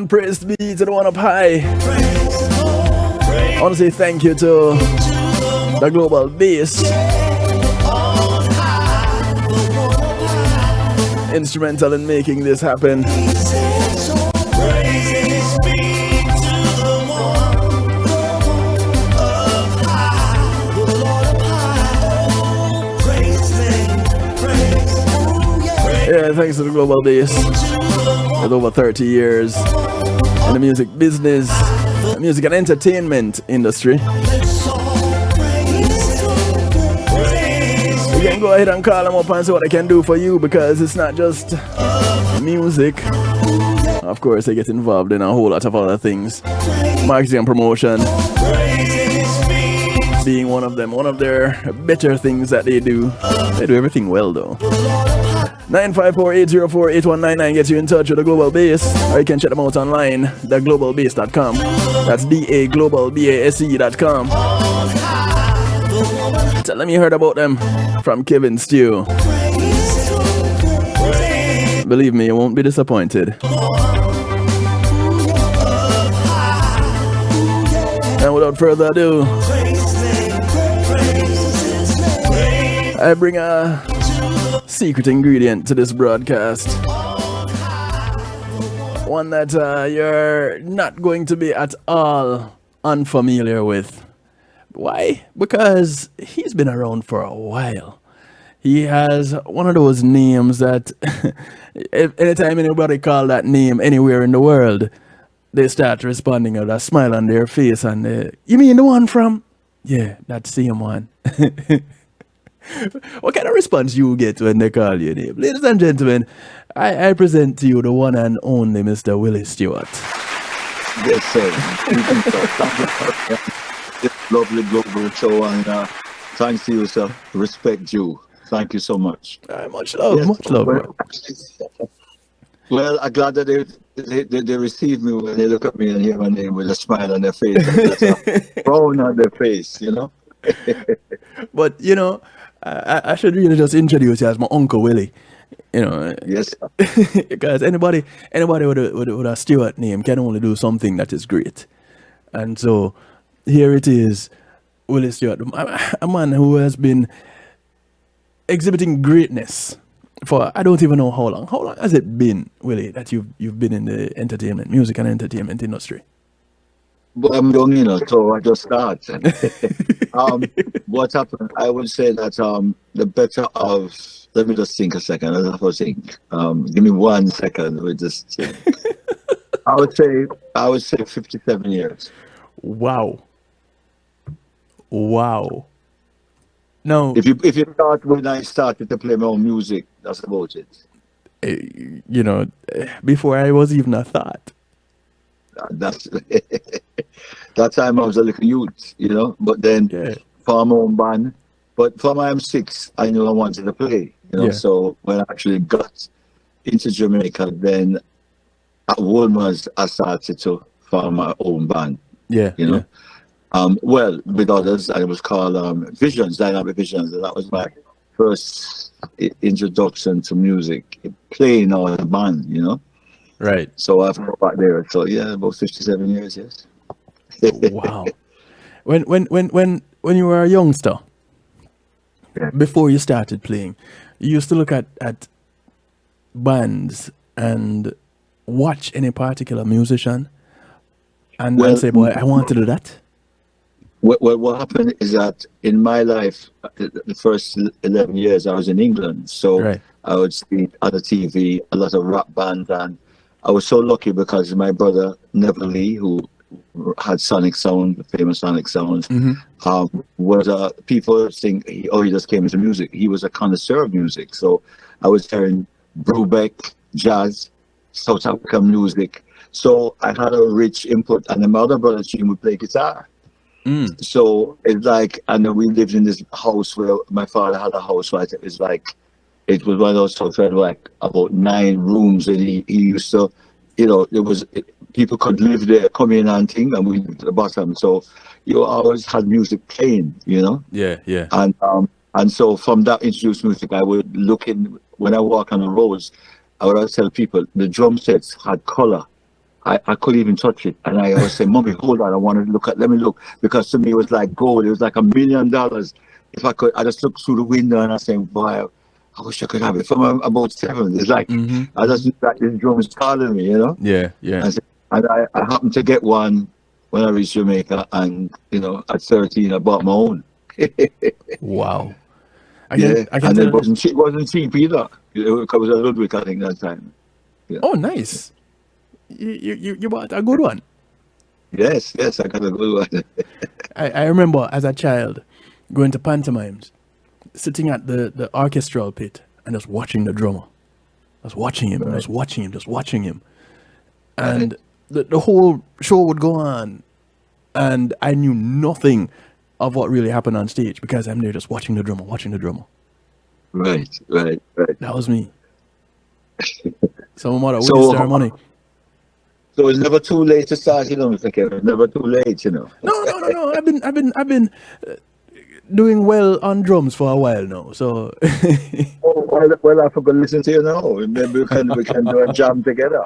and praise be to the one up high. I want to say thank you to the Global Bass, instrumental in making this happen. Yeah, thanks to the Global Bass. With over 30 years in the music business, music and entertainment industry. You can go ahead and call them up and see what they can do for you, because it's not just music. Of course, they get involved in a whole lot of other things. Marketing and promotion being one of them, one of their better things that they do. They do everything well though. 954-804-8199 gets you in touch with the Global Bass, or you can check them out online, theglobalbass.com. That's DAGlobalBASE.com. Tell them you heard about them from Kevin Stew. Believe me, you won't be disappointed. And without further ado, I bring a secret ingredient to this broadcast. One that you're not going to be at all unfamiliar with. Why? Because he's been around for a while. He has one of those names that anytime anybody call that name anywhere in the world, they start responding with a smile on their face and you mean the one from? Yeah, that same one. What kind of response you get when they call your name? Ladies and gentlemen, I present to you the one and only Mr. Willie Stewart. Yes, sir. This lovely global show, and thanks to you, sir. Respect you. Thank you so much. Much love, yes, much love. Well, I'm glad that they receive me when they look at me and hear my name with a smile on their face. And a frown on their face, you know? But, you know, I should really just introduce you as my Uncle Willie. You know, yes, because anybody with a Stewart name can only do something that is great, and so here it is, Willie Stewart, a man who has been exhibiting greatness for I don't even know how long. How long has it been, Willie, that you've been in the music and entertainment industry? Well, I'm young, you know, so I just started. What happened? I would say that the better of. Let me just think a second. I have to think. Give me 1 second. We just think. I would say 57 years. Wow. No. If you start when I started to play my own music, that's about it. You know, before I was even a thought. That's that time I was a little youth, you know. But then for my own band. But from I'm 6, I knew I wanted to play. You know, yeah. So when I actually got into Jamaica, then at Woolmer's I started to form my own band. Yeah. You know. Yeah. Well, with others, and it was called Visions, Dynamic Visions, and that was my first introduction to music, playing on a band, you know. Right. So I've got back there. So yeah, about 57 years, yes. Wow. When you were a youngster, before you started playing, you used to look at bands and watch any particular musician and say, boy, I want to do that? What happened is that in my life, the first 11 years I was in England, so I would see on the TV a lot of rock bands, and I was so lucky because my brother Neville Lee, who had Sonic Sound, famous Sonic Sounds, was people think he just came into music. He was a connoisseur of music, so I was hearing Brubeck, jazz, South African music. So I had a rich input, and then my other brother Jim would play guitar. So it's like, and then we lived in this house where my father had a house, right? It was like, it was one of those houses that like about 9 rooms, and he used to, you know, people could live there, come in and thing, and we lived at the bottom. So you always had music playing, you know? Yeah. And so from that introduced music, I would look in, when I walk on the roads, I would always tell people the drum sets had color. I couldn't even touch it. And I always say, Mommy, hold on, let me look. Because to me, it was like gold. It was like $1 million. If I could, I just looked through the window and I say, boy, I wish I could have it. From about 7, it's like, I just looked like this drum was calling me, you know? Yeah, yeah. And I happened to get one when I reached Jamaica, and, you know, at 13, I bought my own. Wow. I can and tell. it wasn't cheap either. It was a Ludwig, I think, that time. Yeah. Oh, nice. You bought a good one. Yes, I got a good one. I remember as a child going to pantomimes, sitting at the orchestral pit and just watching the drummer. Just watching him, just watching him. And the whole show would go on, and I knew nothing of what really happened on stage because I'm there just watching the drummer. Right. That was me. So my mother wasted her money. So it's never too late to start, you know, Mr. Kevin. Never too late, you know. No. I've been doing well on drums for a while now. So. well, I forgot to listen to you now. Maybe we can do a jam together.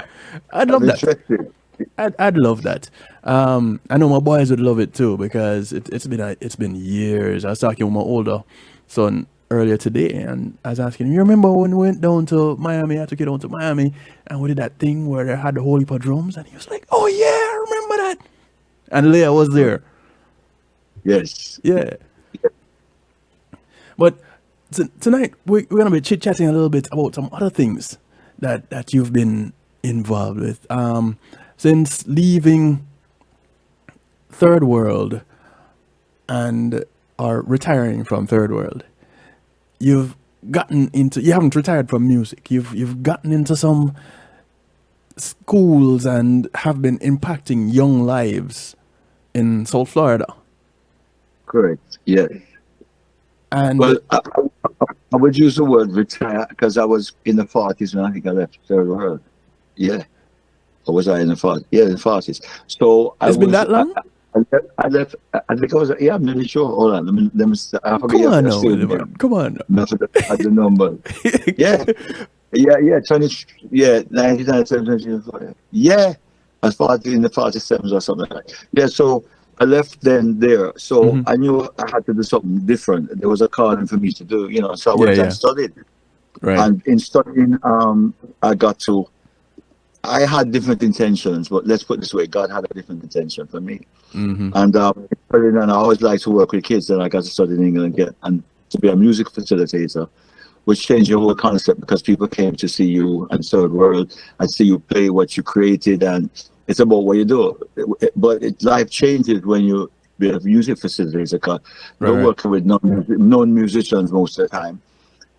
I'd love that. I'd love that. I know my boys would love it too because it's been years. I was talking with my older son earlier today, and I was asking him, you remember when we went down to Miami? I took you down to Miami, and we did that thing where they had the whole heap of drums, and he was like, oh yeah, I remember that. And Leah was there. Yes. Yeah. But tonight we're going to be chit-chatting a little bit about some other things that you've been involved with. Since leaving Third World or retiring from Third World, you haven't retired from music. You've gotten into some schools and have been impacting young lives in South Florida. Correct. Yes. And well, I would use the word retire because I was in the 40s when I think I left Third World. Yeah. Or was I in the 40s? Yeah, in the 40s. So it's been that long? I left. I think I was. Yeah, I'm not sure. Hold on. Let me I forget. Come on now. Come on. Not at the number. Yeah. 1997. Yeah. I was 40 in the 47s or something like that. Yeah. So I left then there. So I knew I had to do something different. There was a calling for me to do. You know. So I went and studied. Right. And in studying, I had different intentions, but let's put it this way: God had a different intention for me. And I always like to work with kids, and I got to study in England and to be a music facilitator, which changed your whole concept because people came to see you and Third World and see you play what you created, and it's about what you do. But life changes when you be a music facilitator because you're working with non-musicians most of the time.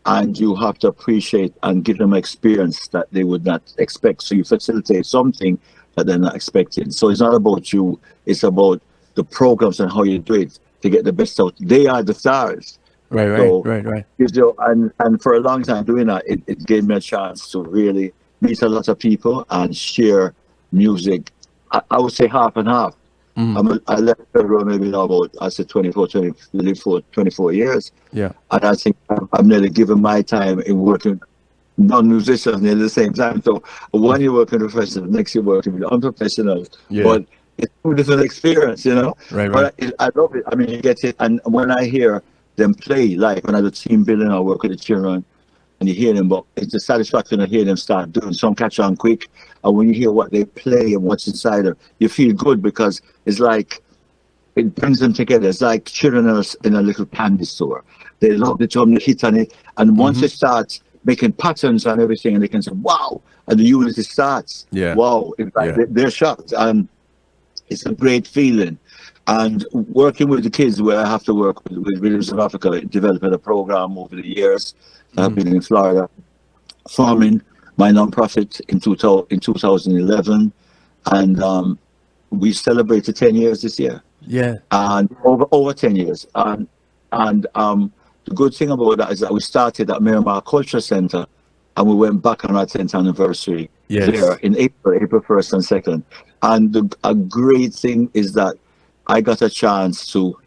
And you have to appreciate and give them experience that they would not expect. So you facilitate something that they're not expecting. So it's not about you. It's about the programs and how you do it to get the best out. They are the stars. Right. And for a long time doing that, it gave me a chance to really meet a lot of people and share music. I would say half and half. I left the road maybe now about, I said 24 years. Yeah. And I think I'm nearly given my time in working non-musicians near the same time. So one year working with professionals, next year working with unprofessionals. Yeah. But it's two different experience, you know? Right. But I love it. I mean, you get it. And when I hear them play, like when I do team building, I work with the children, and you hear them, but it's the satisfaction of hearing them start doing some catch on quick. And when you hear what they play and what's inside them, you feel good because it's like it brings them together. It's like children in a little candy store. They love the drum, they hit on it, and once they start making patterns and everything, and they can say, "Wow!" and the unity starts. Yeah. Wow! They're shocked, and it's a great feeling. And working with the kids, where I have to work with Rhythms of Africa, developing a program over the years. I've been in Florida, forming my nonprofit in 2011, and we celebrated 10 years this year. Yeah. And over 10 years. And the good thing about that is that we started at Miramar Culture Center, and we went back on our 10th anniversary there in April 1st and 2nd. And a great thing is that I got a chance to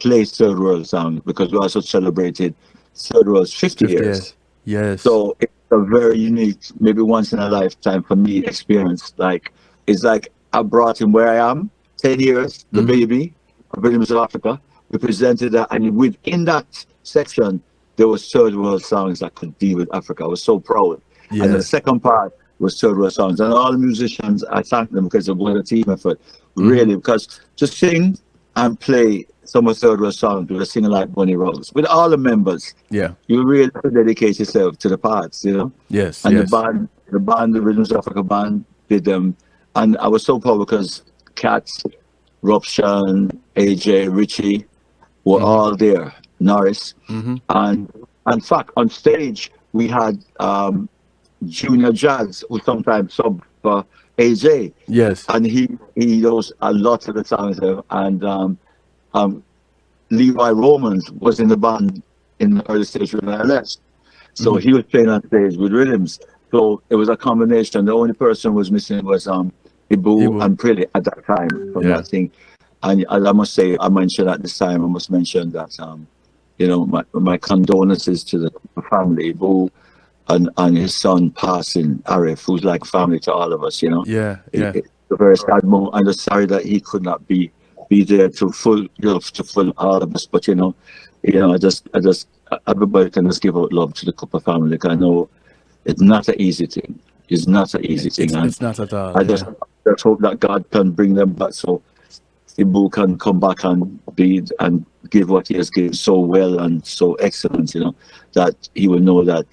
play Third World song because we also celebrated Third World's 50 years. Yes. So it's a very unique, maybe once in a lifetime for me experience. Like it's like I brought him where I am. 10 years, the baby of Rhythms of Africa. We presented that, and within that section, there was third world songs that could deal with Africa. I was so proud. Yeah. And the second part was third world songs. And all the musicians, I thank them because it was a team effort. Really, because to sing and play some of third world songs with a singer like Bonnie Rose, with all the members, you really have to dedicate yourself to the parts, you know? Yes. And yes. the band, the Rhythms of Africa band, did them. And I was so proud because Cats, Robson, AJ, Richie were all there, Norris. And in fact, on stage, we had Junior Jazz, who sometimes sub for AJ. Yes. And he knows a lot of the songs there. And Levi Romans was in the band in the early stage when I left. So he was playing on stage with rhythms. So it was a combination. The only person who was missing was Ibu and Pretty at that time from that thing. And I must say, I mentioned at this time, I must mention that, you know, my condolences to the family, Ibu and his son passing, Arif, who's like family to all of us, you know. It's a very sad moment. I'm just sorry that he could not be there to full all of us. But I just everybody can just give out love to the Cooper family. Because I know it's not an easy thing. It's not an easy thing. It's not at all. I just hope that God can bring them back so Ibu can come back and give what he has given so well and so excellent, you know, that he will know that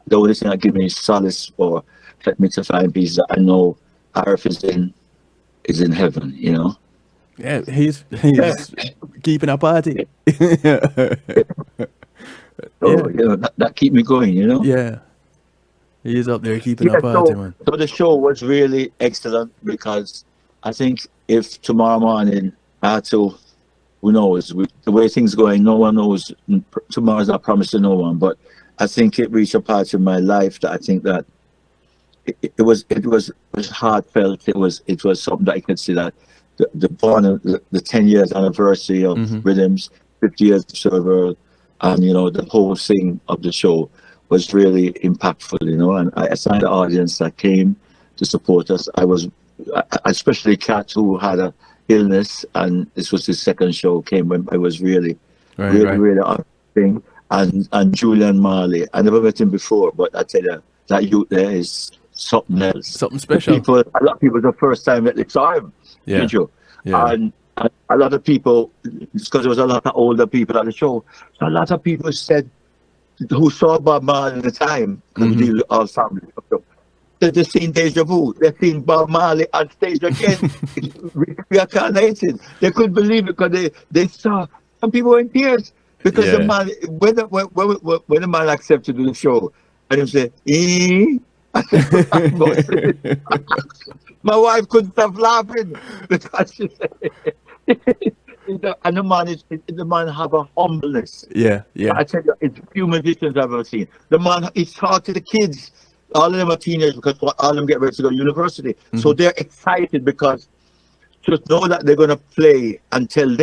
the only thing that gives me solace or let me to find peace that I know Arif is in heaven, you know. Yeah, he's keeping a party. So, you know, that keep me going, you know. Yeah. He's up there keeping a party, man. So the show was really excellent because I think if tomorrow morning I had to, who knows, the way things going, no one knows. Tomorrow's not promised to no one, but I think it reached a part in my life that I think that it was heartfelt. It was something that I could see that the 10 years anniversary of Rhythms, 50 years of Server, and you know the whole thing of the show was really impactful, you know. And I saw the audience that came to support us. Especially Kat, who had a illness, and this was his second show, came when I was really thing. And Julian Marley, I never met him before, but I tell you, that youth there is something else. Something special. A lot of people, the first time that they saw him, did you? And a lot of people, because there was a lot of older people at the show, so a lot of people said, who saw Bob Marley at the time, and deal with our family. They've seen Deja Vu. They've seen Bob Marley on stage again. Reincarnated. They couldn't believe it because they saw some people were in tears because the man when the man accepted to do the show and he said, my wife couldn't stop laughing because she said. And the man have a humbleness. Yeah. I tell you, it's few musicians I've ever seen. The man, he talked to the kids. All of them are teenagers because all of them get ready to go to university. So they're excited because just know that they're going to play until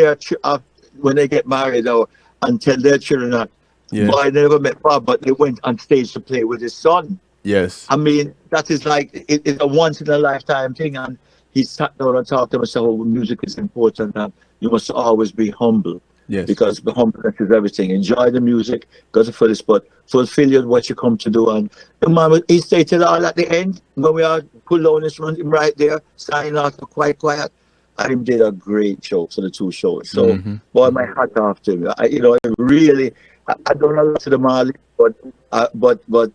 when they get married or until their children are. Well, I never met Bob, but they went on stage to play with his son. Yes. I mean, that is like, it's a once in a lifetime thing. And he sat down and talked to himself, oh, music is important and you must always be humble. Yes. Because the humbleness is everything. Enjoy the music, go to fullest, but fulfill what you come to do. And the man, he stated all at the end, when we are pull down instrument, him right there, signing out quite quiet. And he did a great show for the two shows. So, boy, my hat off to him. I don't know a lot to the Marley, but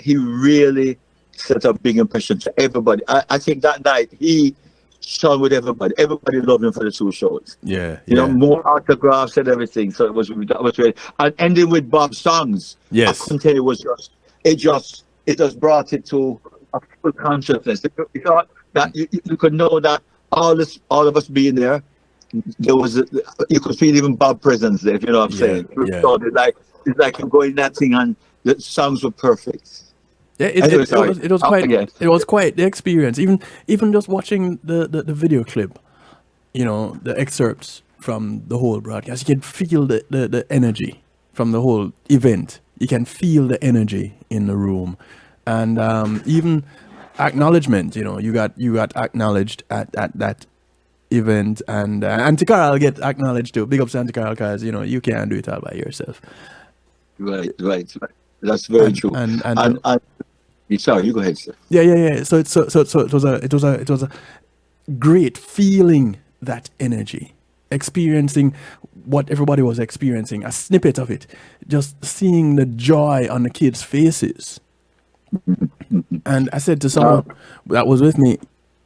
he really set a big impression to everybody. I think that night he shone with everybody. Everybody loved him for the two shows. You know, more autographs and everything. So that was really, and ending with Bob's songs. Yes, I can tell you it just brought it to a full consciousness. You thought that you could know that all of us being there. There was you could feel even Bob's presence there. If you know what I'm saying. So it's like you go in that thing and the songs were perfect. Yeah, it was quite the experience. Even just watching the video clip, you know, the excerpts from the whole broadcast, you can feel the energy from the whole event. You can feel the energy in the room, and even acknowledgement. You got acknowledged at that event, and Auntie Carol get acknowledged too. Big ups to Auntie Carol, because you can't do it all by yourself. Right. That's very true. And sorry, you go ahead, sir. Yeah. So it was a great feeling, that energy, experiencing what everybody was experiencing, a snippet of it, just seeing the joy on the kids' faces. And I said to someone that was with me,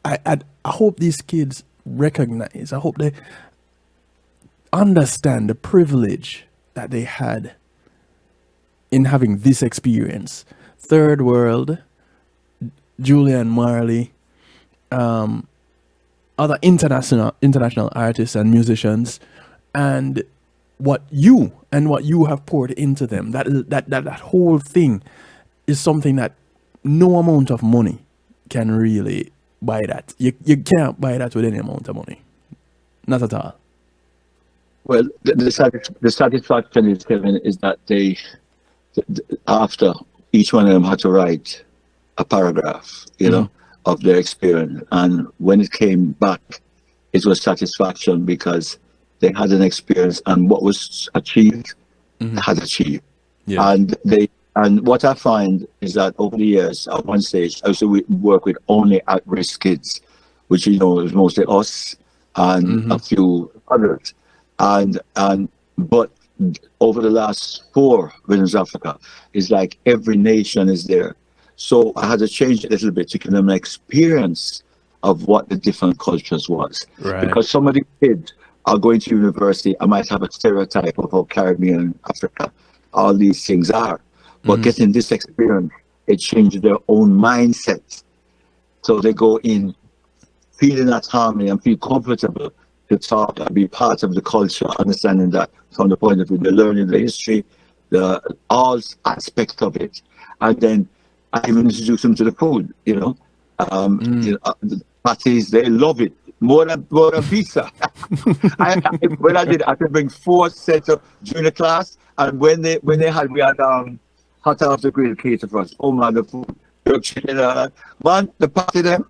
I hope these kids recognize, I hope they understand the privilege that they had in having this experience. Third World, Julian Marley, other international artists and musicians, and what you have poured into them. That whole thing is something that no amount of money can really buy that. You can't buy that with any amount of money. Not at all. Well, the satisfaction is, Kevin, is that they, after each one of them had to write a paragraph, of their experience. And when it came back, it was satisfaction, because they had an experience, and what was achieved, had achieved. Yeah. And what I find is that over the years, at one stage, I used to work with only at-risk kids, which, was mostly us and a few others. But over the last 4 Rhythms Africa, it's like every nation is there. So I had to change it a little bit to give them an experience of what the different cultures was. Right. Because some of the kids are going to university, I might have a stereotype of how Caribbean, Africa, all these things are. But getting this experience, it changed their own mindset. So they go in feeling at harmony and feel comfortable to talk and be part of the culture, understanding that from the point of view, they're learning the history, all aspects of it. And then I even introduce them to the food, the parties, they love it. More than pizza. When I did, I could bring 4 sets of junior class, and when we had hot off the grill cater for us. Oh man, the food, jerk chicken, man, the party them.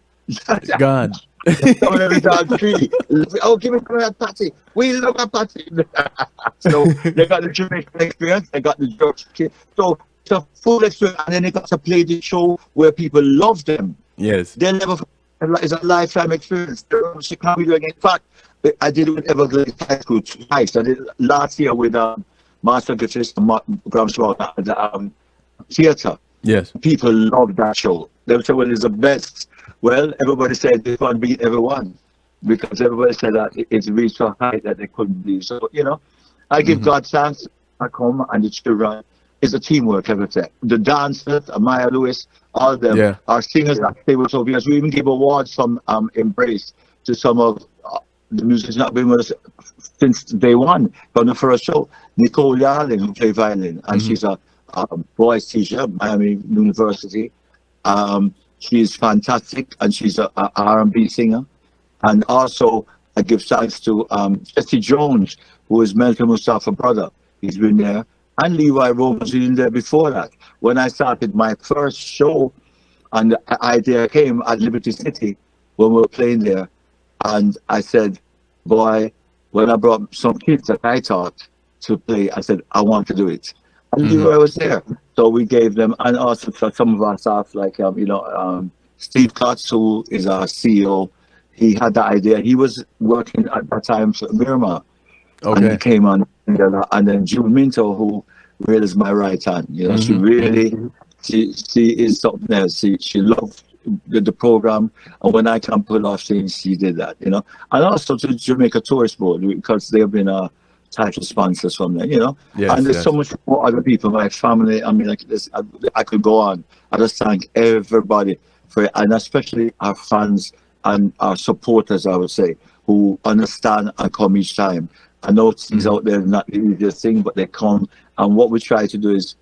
God. Some of them is all free. Oh, give me some of that patty. We love a patty. So they got the Jamaican experience, they got the jerk chicken. So it's a full experience, and then they got to play the show where people love them. Yes. They'll never. It's a lifetime experience. She can't be doing it. In fact, I did it with Everglades High School twice. I did it last year with Master Guitarist and Graham Small at the theatre. Yes. People love that show. They say, well, it's the best. Well, everybody said this one beat everyone, because everybody said that it's reached so high that they couldn't be. So, I give God thanks. I come and the children. It's a teamwork, everything. The dancers, Amaya Lewis, all of them are singers that stay with us. We even give awards from Embrace to some of the musicians that have been with us since day one, from the first show. Nicole Yarlin, who plays violin, and she's a voice teacher at Miami University. She's fantastic, and she's a R&B singer. And also, I give thanks to Jesse Jones, who is Melton Mustafa's brother. He's been there. And Levi Rome was in there before that. When I started my first show, and the idea came at Liberty City when we were playing there, and I said, boy, when I brought some kids that I taught to play, I said, I want to do it. And Levi was there. So we gave them, and also for some of our staff, like, Steve Klotz, who is our CEO, he had the idea. He was working at that time for Miramar. Okay. And he came on, and then June Minto, who really is my right hand. She really, she is something else. She loved the program, and when I can pull off things, she did that. And also to Jamaica Tourist Board, because they've been title sponsors from there. Yes, and there's so much more other people, my family. I mean, like this, I could go on. I just thank everybody for it, and especially our fans and our supporters, I would say, who understand and come each time. I know things out there are not the easiest thing, but they come. And what we try to do is,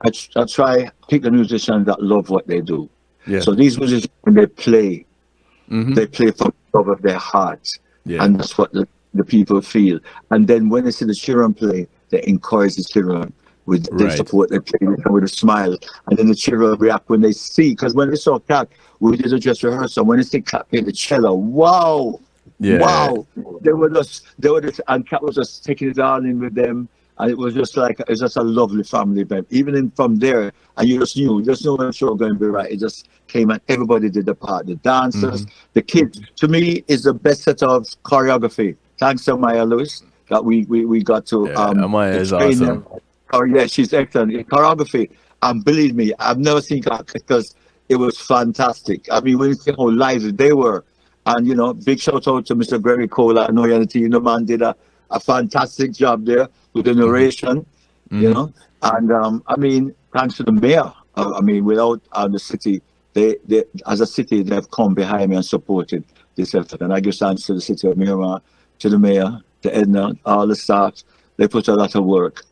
I try to pick the musicians that love what they do. Yeah. So these musicians, when they play from the love of their heart. Yeah. And that's what the people feel. And then when they see the children play, they encourage the children They support, they play with a smile, and then the children react when they see, because when they saw Cat, we did a dress rehearsal. When they see Cat play the cello, wow, wow, they were just, and Cat was just taking it all in with them, and it was just a lovely family event. Even from there, and you just knew when the show was going to be right. It just came and everybody did the part. The dancers, the kids. To me, is the best set of choreography. Thanks to Maya Lewis that we got to Maya is awesome. Oh yeah, she's excellent in choreography. And believe me, I've never seen that because it was fantastic. I mean, when you see how lively they were, and big shout out to Mr. Gregory Cole. I know the man did a fantastic job there with the narration, and I mean, thanks to the mayor. I mean, without the city, they as a city they've come behind me and supported this effort, and I give thanks to the city of Miramar, to the mayor, to Edna, all the staff. They put a lot of work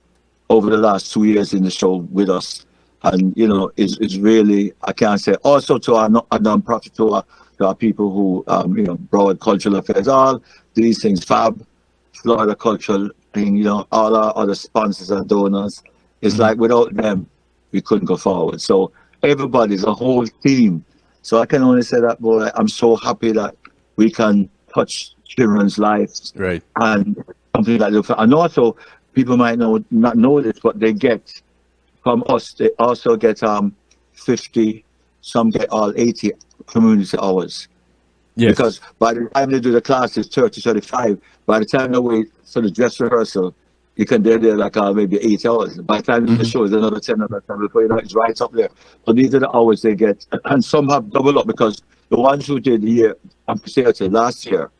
over the last 2 years in the show with us, and it's really, I can't say. Also to our non-profit, to our people who Broward Cultural Affairs, all these things, Fab, Florida Cultural thing, all our other sponsors and donors. It's like without them we couldn't go forward. So everybody's a whole team. So I can only say that, boy, I'm so happy that we can touch children's lives, right? And something like that. And also, people might not know this, but they get from us. They also get 50. Some get all 80 community hours. Yes. Because by the time they do the classes, 30, 35. By the time they wait for the dress rehearsal, they're there like maybe 8 hours. By the time the show is another 10 hours before it's right up there. So these are the hours they get, and some have double up because the ones who did the year, last year.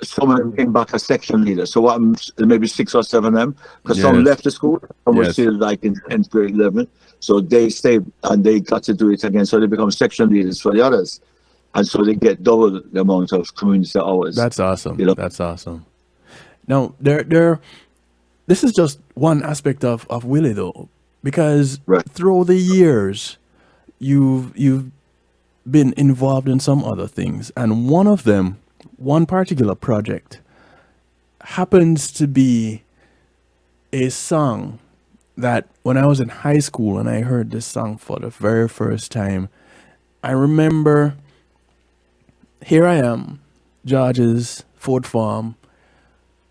Some of them came back as section leaders. So maybe 6 or 7 of them, because some left the school, some were still like in 10th grade, 11th. So they stayed and they got to do it again. So they become section leaders for the others, and so they get double the amount of community hours. That's awesome. That's awesome. Now, this is just one aspect of Willie, though, because through the years, you've been involved in some other things, and one particular project happens to be a song that when I was in high school and I heard this song for the very first time, I remember here I am, George's Ford Farm,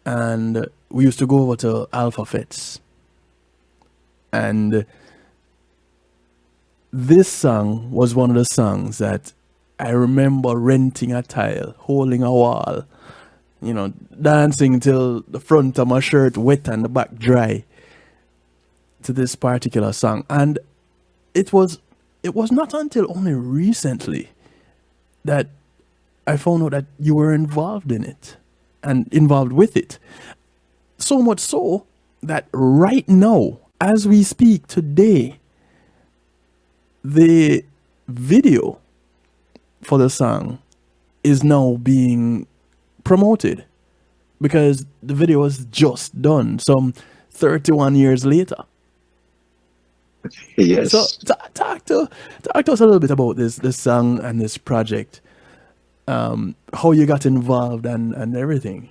and we used to go over to Alpha Fits. And this song was one of the songs that I remember renting a tile, holding a wall, dancing till the front of my shirt wet and the back dry to this particular song. And it was not until only recently that I found out that you were involved in it and involved with it. So much so that right now, as we speak today, the video for the song is now being promoted because the video was just done some 31 years later. Yes. So talk to us a little bit about this song and this project, how you got involved and everything.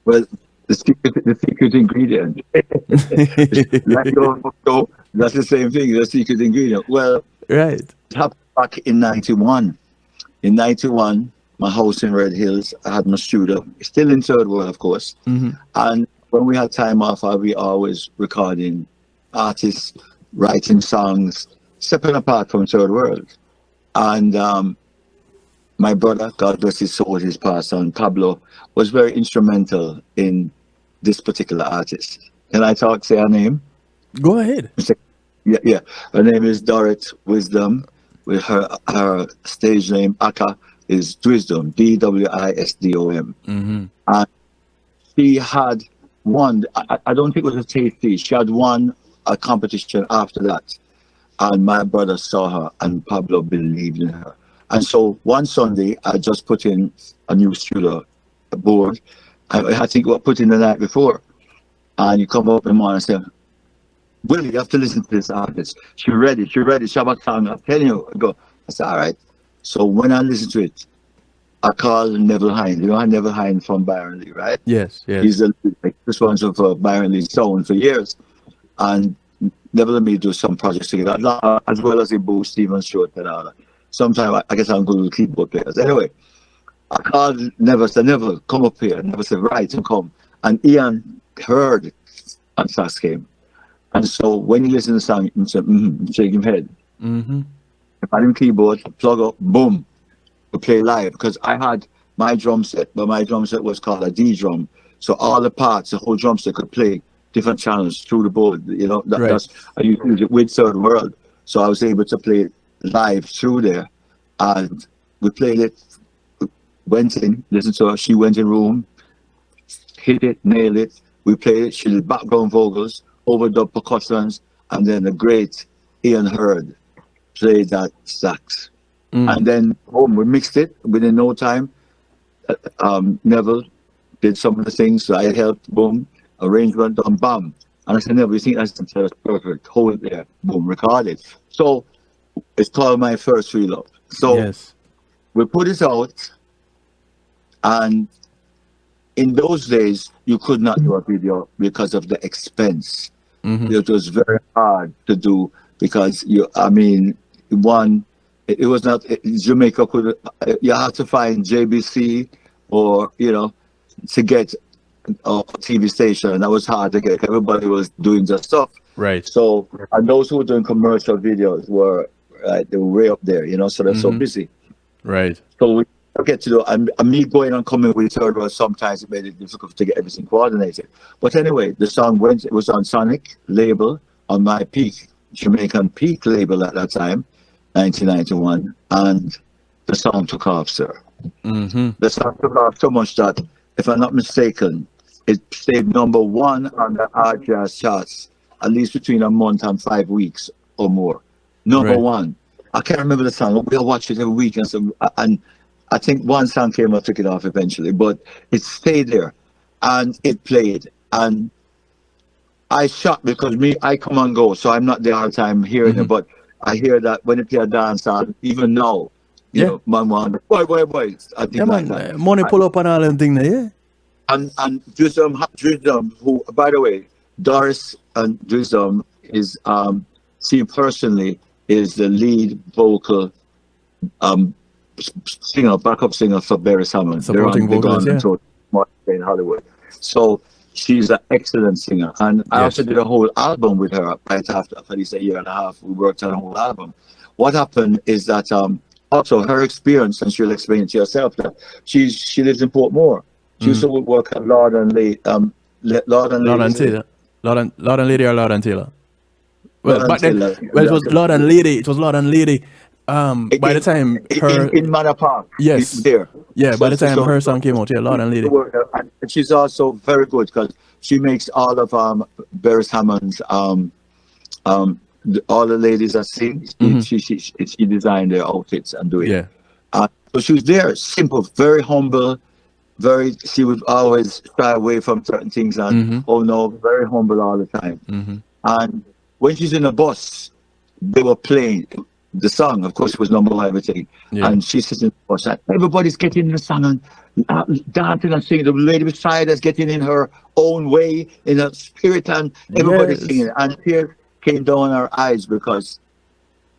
Well, the secret ingredient. That's the same thing. The secret ingredient. Well, right. It happened back in 91. In 91, my house in Red Hills, I had my studio, still in Third World, of course. And when we had time off, we always recording artists, writing songs, separate apart from Third World. And my brother, God bless his soul, his past son, Pablo, was very instrumental in this particular artist. Can I say her name? Go ahead. Yeah. Her name is Dorrit Wisdom. With her stage name, Aka, is Dwisdom, DWISDOM. And she had won, I don't think it was a tasty, she had won a competition after that. And my brother saw her, and Pablo believed in her. And so one Sunday, I just put in a new studio board. I think we put in the night before. And you come up in the morning and say, Willie, you have to listen to this artist. She ready. Shabbat song. I'm telling you. I go. I said, all right. So when I listen to it, I call Neville Hine. Neville Hine from Byron Lee, right? Yes. He's the responsible for Byron Lee's sound for years. and Neville and me do some projects together, as well as the Boo, Stephen Stewart, and all that. Sometimes I guess I'm good with keyboard players. Anyway, I called Neville, said, Neville, come up here. Neville said, right, and come. And Ian heard and sax came. And so when he listened to the song, he said, shake his head. Mm-hmm. If I didn't keyboard, plug up, boom, we play live. Because I had my drum set, but my drum set was called a D drum. So all the parts, the whole drum set could play different channels through the board. You know, that's I used it with Third World. So I was able to play it live through there. And we played it, went in, listened to her. She went in room, hit it, nailed it. We played it. She did background vocals, overdub percussions, and then the great Ian Hurd played that sax. And then boom, we mixed it within no time. Neville did some of the things, so I helped, boom, arrangement done, bam. And I said, Neville, you think that's perfect? Hold it there, boom, record it. So it's called My First Free Love. So we put it out, and in those days, you could not do a video because of the expense. It was very hard to do because it was not, Jamaica could, you had to find JBC or, to get a TV station, and that was hard to get. Everybody was doing their stuff. Right. So, and those who were doing commercial videos were, they were way up there, so they're so busy. Right. So we get to do, and me going and coming with Third World, sometimes it made it difficult to get everything coordinated. But anyway, the song it was on Sonic label, on my Jamaican Peak label at that time, 1991, and the song took off, sir. The song took off so much that, if I'm not mistaken, it stayed number 1 on the hard jazz charts, at least between a month and 5 weeks or more. Number 1. I can't remember the song. We'll watch it every week, and I think one song came and took it off eventually, but it stayed there, and it played, and I shocked because I come and go, so I'm not there all the time hearing it, but I hear that when they play a dance song, even now, man, boy, I think like that. Money pull up on all them things there, And Drisdom, who, by the way, Doris and Drisdom is, personally, is the lead vocal backup singer for Barry Salmon. Supporting vocals, in Hollywood. So she's an excellent singer. And I also did a whole album with her right after at least a year and a half. We worked on a whole album. What happened is that also her experience, and she'll explain it to herself, that she lives in Portmore. She used to work at Lord and Lady. Lord and Lady or Lord and Taylor? Well, back then, it was Lord and Lady. It was Lord and Lady. By the time in Manor Park, there. Yeah, by the time her song came out, Lord and Lady. And she's also very good because she makes all of Barry Hammond's all the ladies that sing. She designed their outfits and do it. Yeah. So she was there, simple, very humble, she would always shy away from certain things and very humble all the time. And when she's in a bus, they were playing the song. Of course, it was number 1 everything. And she's sitting in the bus and everybody's getting in the song and dancing and singing. The lady beside us getting in her own way, in her spirit, and everybody's singing. And tears came down her eyes because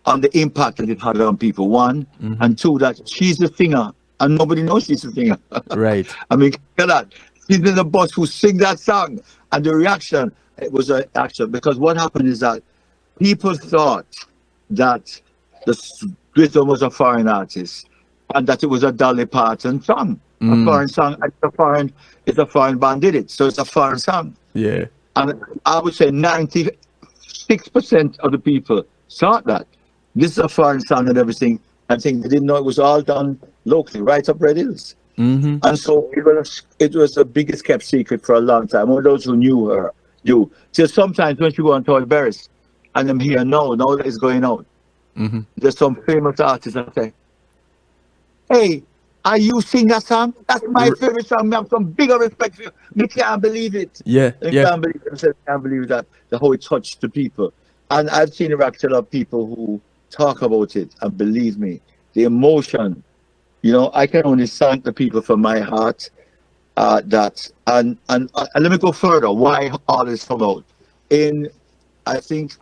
on the impact that it had on people, 1, and 2, that she's a singer and nobody knows she's a singer. Right. I mean, look at that. She's in the bus who sing that song, and the reaction, it was an action, because what happened is that people thought that the Rhythm was a foreign artist and that it was a Dolly Parton song. A foreign song, it's a foreign band did it, so it's a foreign song. Yeah. And I would say 96% of the people thought that this is a foreign song and everything. I think they didn't know it was all done locally, right up Red Hills. And so it was the biggest kept secret for a long time. All those who knew her knew. Till sometimes when she go on tour Barris, and I'm here now that it's going out. There's some famous artists that say, hey, are you sing that song? That's my favorite song. I have some bigger respect for you. Me can't believe it. Can't believe that, the whole it touched the people. And I've seen a reaction of people who talk about it, and believe me, the emotion, I can only thank the people from my heart and let me go further. Why all this come out? In I think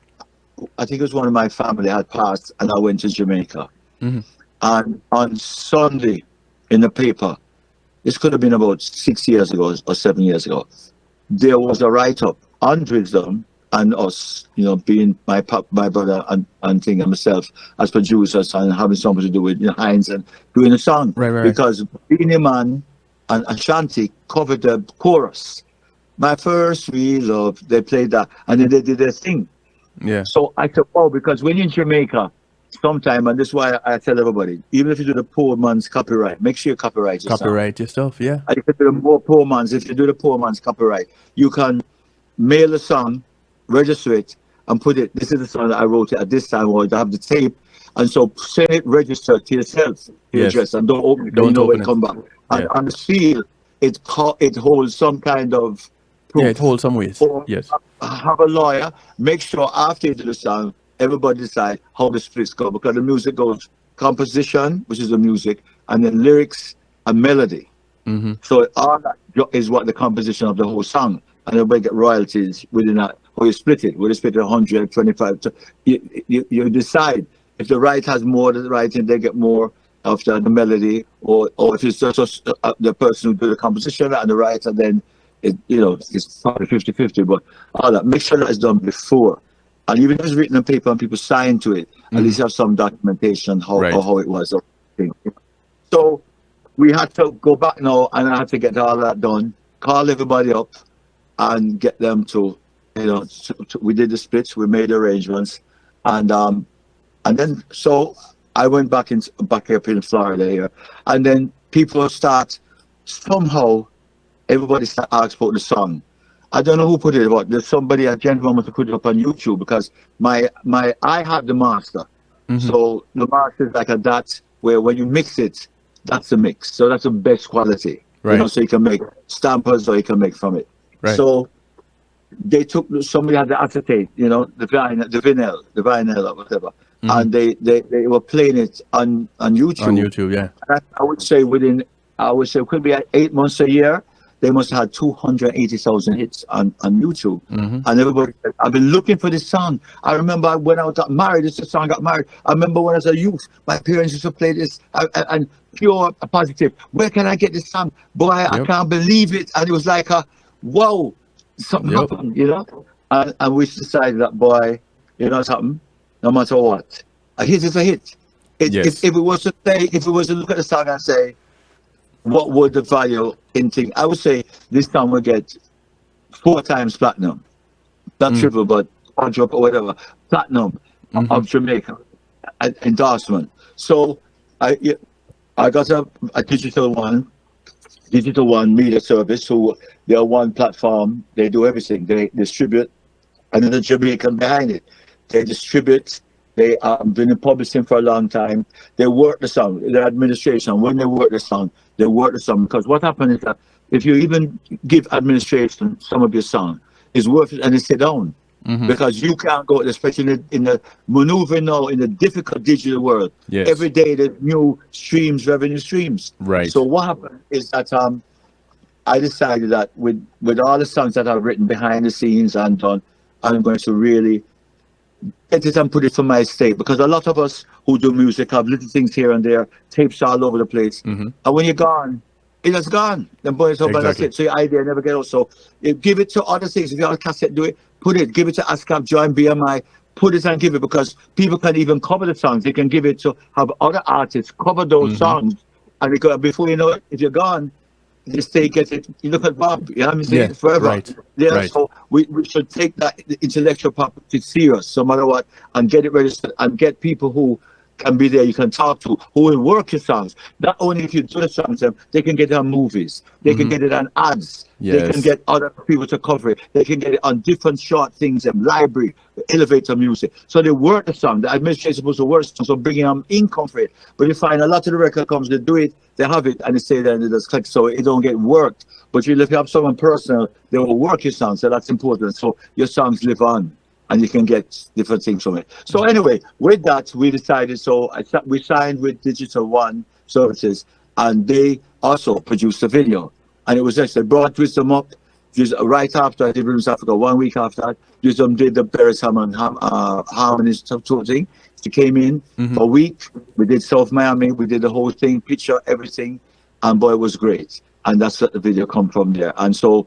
it was one of my family had passed, and I went to Jamaica. And on Sunday, in the paper, this could have been about 6 years ago or 7 years ago, there was a write-up on Drisdom and us, you know, being my brother and thing and myself as producers and having something to do with, you know, Hines and doing a song. Right. Because Beenie Man and Ashanti covered the chorus. My first real love, they played that, and then they did their thing. Yeah. So I said, oh, because when you're in Jamaica, sometime, and this is why I tell everybody, even if you do the poor man's copyright, make sure you copyright your Copyright your stuff, yeah. And if you do the more poor man's, if you do the poor man's copyright, you can mail the song, register it, and put it, this is the song that I wrote it at this time, or I have the tape, and so send it registered to yourself, to your address, and don't open it, don't you know when open it come back. And Yeah. on the seal, it holds some kind of proof. Yeah, it holds some weight. Or Yes. have a lawyer, make sure after you do the song, everybody decide how the splits go, because the music goes composition, which is the music, and then lyrics and melody. So all that is what the composition of the whole song, and everybody get royalties within that. Or you split it, whether you split it 125. So you decide if the right has more than the writing, they get more of the melody, or if it's just the person who do the composition and the writer, then it's probably 50-50. But all that, make sure that it's done before. And even if it's written on paper and people sign to it, at least have some documentation how it was. So we had to go back now, and I had to get all that done, call everybody up and get them to, we did the splits, we made arrangements. And then, so I went back up in Florida here. And then people start, somehow, everybody start asking about the song. I don't know who put it, but there's a gentleman must have put it up on YouTube, because I have the master. So the master is like a dot where when you mix it, that's the mix. So that's the best quality. Right. So you can make stampers or you can make from it. Right. So they somebody had the acetate, the vinyl or whatever. And they were playing it on YouTube. On YouTube, yeah. I would say it could be 8 months, a year. They must have had 280,000 hits on YouTube. And everybody said, I've been looking for this song. I remember when I got married, this song got married. I remember when I was a youth, my parents used to play this, and pure positive. Where can I get this song? Boy, I can't believe it. And it was like whoa, something happened, And we decided that, boy, something, no matter what, a hit is a hit. If it was to look at the song and say, what would the value in thing? I would say this time we'll get 4 times platinum. Not triple, but quadruple or whatever. Platinum of Jamaica endorsement. So I got a digital one media service, who they are one platform. They do everything. They distribute, and then the Jamaican behind it. They distribute. They been in publishing for a long time. They work the song. The administration, when they work the song, because what happens is that if you even give administration some of your song, it's worth it, and they sit down. Because you can't go, especially in the maneuvering now in the difficult digital world. Yes. Every day there's new revenue streams. Right. So what happened is that I decided that with all the songs that I've written behind the scenes and done, I'm going to really get it and put it for my estate, because a lot of us who do music have little things here and there, tapes all over the place, and when you're gone, it has gone. Then boys up, and that's it. So your idea never get out. So give it to other things. If you have a cassette, do it. Put it. Give it to ASCAP, Join BMI. Put it and give it, because people can even cover the songs. They can give it to have other artists cover those songs, and because before you know it, if you're gone, they stay get it. You look at Bob, you know what I'm saying? Forever. Right. Yeah. Right. So we should take that intellectual property serious, no matter what, and get it registered, and get people who can be there, you can talk to, who will work your songs. Not only if you do the songs, they can get it on movies, they can get it on ads, they can get other people to cover it, they can get it on different short things, library, elevator music. So they work the song. The administration is supposed to work the song, so bringing them income for it. But you find a lot of the record companies, they do it, they have it, and they say that it does click, so it don't get worked. But if you have someone personal, they will work your songs, so that's important. So your songs live on, and you can get different things from it. So anyway, with that, we decided, we signed with Digital One Services, and they also produced a video. And it was just, they brought Wisdom up, Just right after I did Rhythms Africa, 1 week after that, just did the Paris harmonies sort of thing. She came in for a week. We did South Miami. We did the whole thing, picture, everything. And boy, it was great. And that's what the video come from there. And so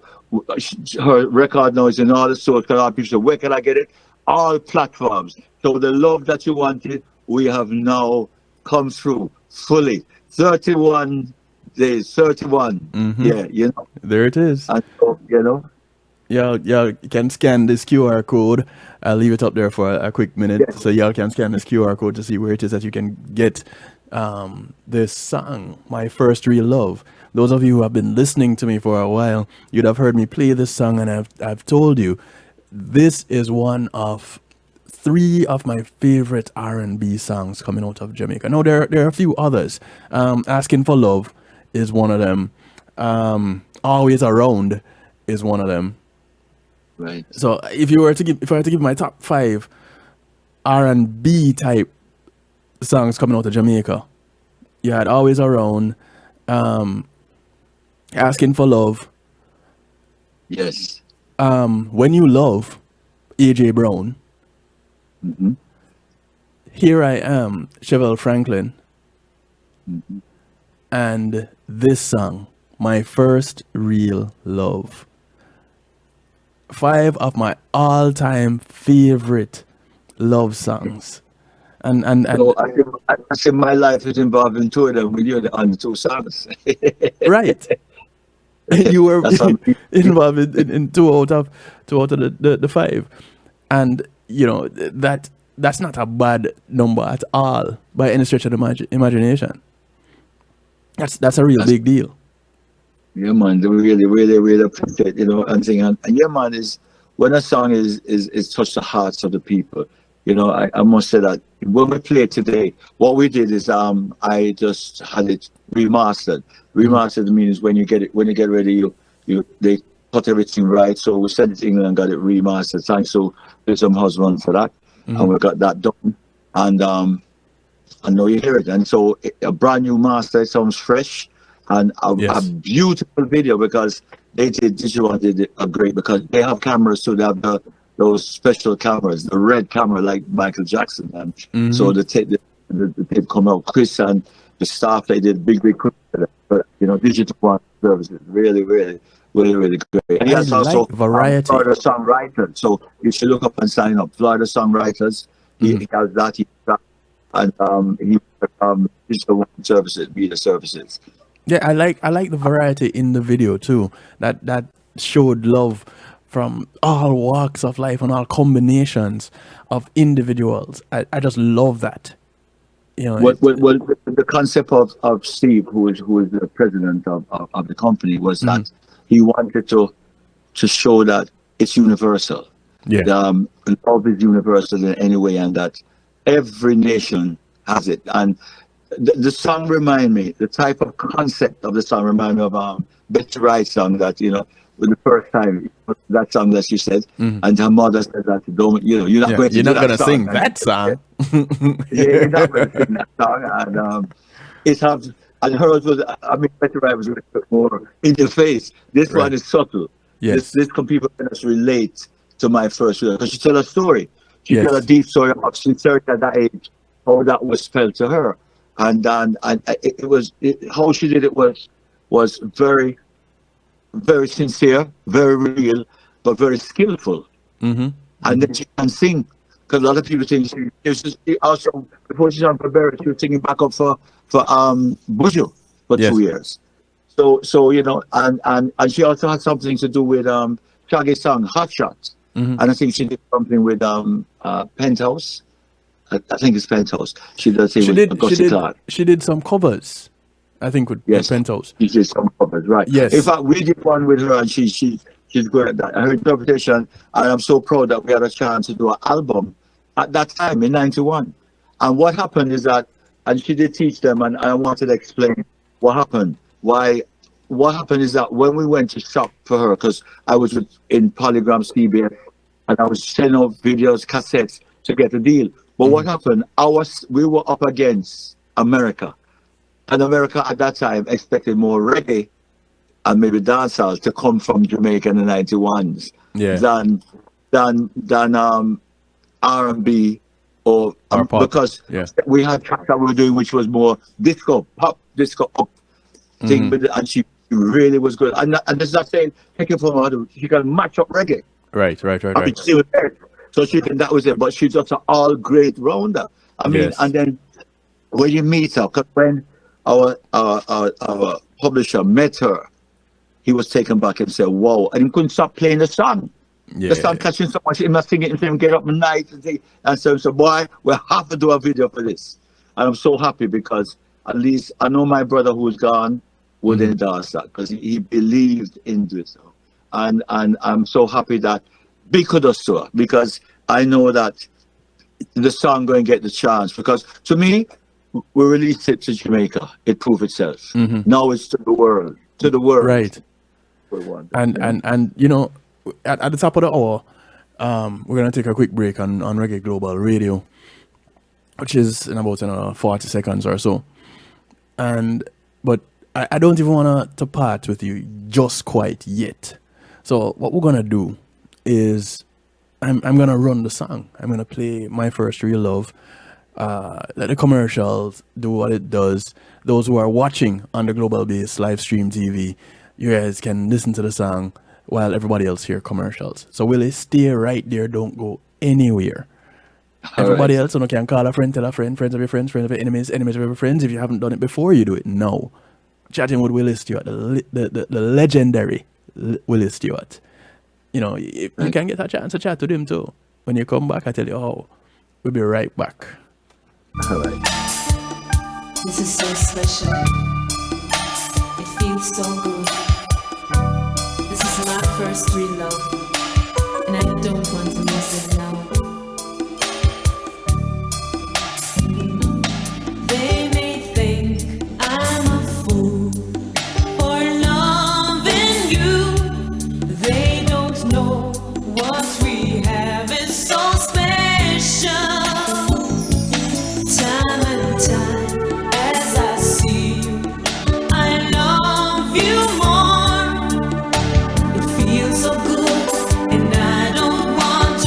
her record now is in all the stores. Where can I get it? All platforms. So the love that you wanted, we have now come through fully. 31 days, 31. Yeah, you know. There it is. And so, you know. Y'all can scan this QR code. I'll leave it up there for a quick minute. Yes. So y'all can scan this QR code to see where it is that you can get this song, My First Real Love. Those of you who have been listening to me for a while, you'd have heard me play this song, and I've told you, this is one of 3 of my favorite R&B songs coming out of Jamaica. Now, there are a few others. Asking for Love is one of them. Always Around is one of them. Right. So if I were to give my top 5 R&B type songs coming out of Jamaica, you had Always Around, Asking for Love. Yes. When You Love, AJ Brown. Here I Am, Chevelle Franklin. And this song, My First Real Love. 5 of my all-time favorite love songs. And so I say my life is involved in 2 of them with you on the 2 songs. Right. You were involved in 2 out of the 5. And you know, that's not a bad number at all by any stretch of the imagination. That's a real big deal. Yeah, man, they really appreciate, you know, and thing. And yeah, man, is when a song is touched the hearts of the people. You know, I must say that when we play it today, what we did is I just had it remastered. Remastered means when you get ready, they cut everything right. So we sent it to England and got it remastered. Thanks to some husband for that, and we got that done. And I know you hear it, and so a brand new master. It sounds fresh. And a beautiful video, because Digital did a great, because they have cameras, so they have those special cameras, the red camera like Michael Jackson. And so the tape come out. Chris and the staff, they did big but you know, Digital One services really great. And he has also variety. Florida Songwriters. So you should look up and sign up. Florida Songwriters. He has that. And he Digital One services, media services. Yeah, I like the variety in the video too. That showed love from all walks of life and all combinations of individuals. I just love that. You know, well, the concept of Steve, who is the president of the company, was that he wanted to show that it's universal. Yeah, love is universal in any way, and that every nation has it. And the song remind me, the type of concept of the song remind me of Betty Wright's song that, you know, with the first time, that song that she said, and her mother said that, don't, you know, you're not going to sing that song. Yeah, you're not going to sing that song. And and hers was, I mean, Betty Wright was a little bit more in your face. This one is subtle. Yes. This people can just relate to my first real, because she tell a story. She tell a deep story of sincerity at that age, how that was felt to her. And it was how she did it was very, very sincere, very real, but very skillful. And then she can sing, because a lot of people think she also, before she sang for Barry, she was singing back up for Buju for 2 years. So you know, and she also had something to do with Shaggy's song Hot Shots, and I think she did something with Penthouse. I think it's Penthouse. She did some covers, I think, with Penthouse. She did some covers, right? Yes. In fact, we did one with her, and she's good at that. Her interpretation, and I'm so proud that we had a chance to do an album at that time in '91. And what happened is that, and she did teach them, and I wanted to explain what happened. What happened is that when we went to shop for her, because I was in Polygram CBS, and I was sending out videos, cassettes to get a deal. But what happened? We were up against America, and America at that time expected more reggae and maybe dancehall to come from Jamaica in the 91s Yeah. than R&B or because we had tracks that we were doing which was more disco pop, disco up thing, and she really was good. And this is not saying take it from her; she can match up reggae. Right. I mean, she was there, so she can, that was it. But she's just an all great rounder. I mean, and then when you meet her, because when our publisher met her, he was taken back and said, "Wow!" And he couldn't stop playing the song. The song catching so much, he must sing it and get up at night and so boy, we have to do a video for this. And I'm so happy because at least I know my brother who's gone would endorse that because he believed in this. And I'm so happy that big kudos to her, because I know that the song going to get the chance, because to me, we released it to Jamaica, it proved itself. Now it's to the world. Right. And you know, at the top of the hour, we're going to take a quick break on Reggae Global Radio, which is in about 40 seconds or so. But I don't even want to part with you just quite yet. So what we're going to do is I'm going to run the song. I'm going to play My First Real Love. Let the commercials do what it does. Those who are watching on the Global Base live stream TV, you guys can listen to the song while everybody else hear commercials. So Willie, stay right there. Don't go anywhere. Everybody else, you can call a friend, tell a friend, friends of your friends, friends of your enemies, enemies of your friends. If you haven't done it before, you do it now. Chatting with Willie Stewart, the legendary Willie Stewart. You know, you can get a chance to chat to him too. When you come back, I tell you, we'll be right back. All right. This is so special. It feels so good. This is my first real love, and I don't want to miss it now. They may think I'm a fool for loving you. They don't know what we have is so special. Time and time as I see you, I love you more. It feels so good, and I don't want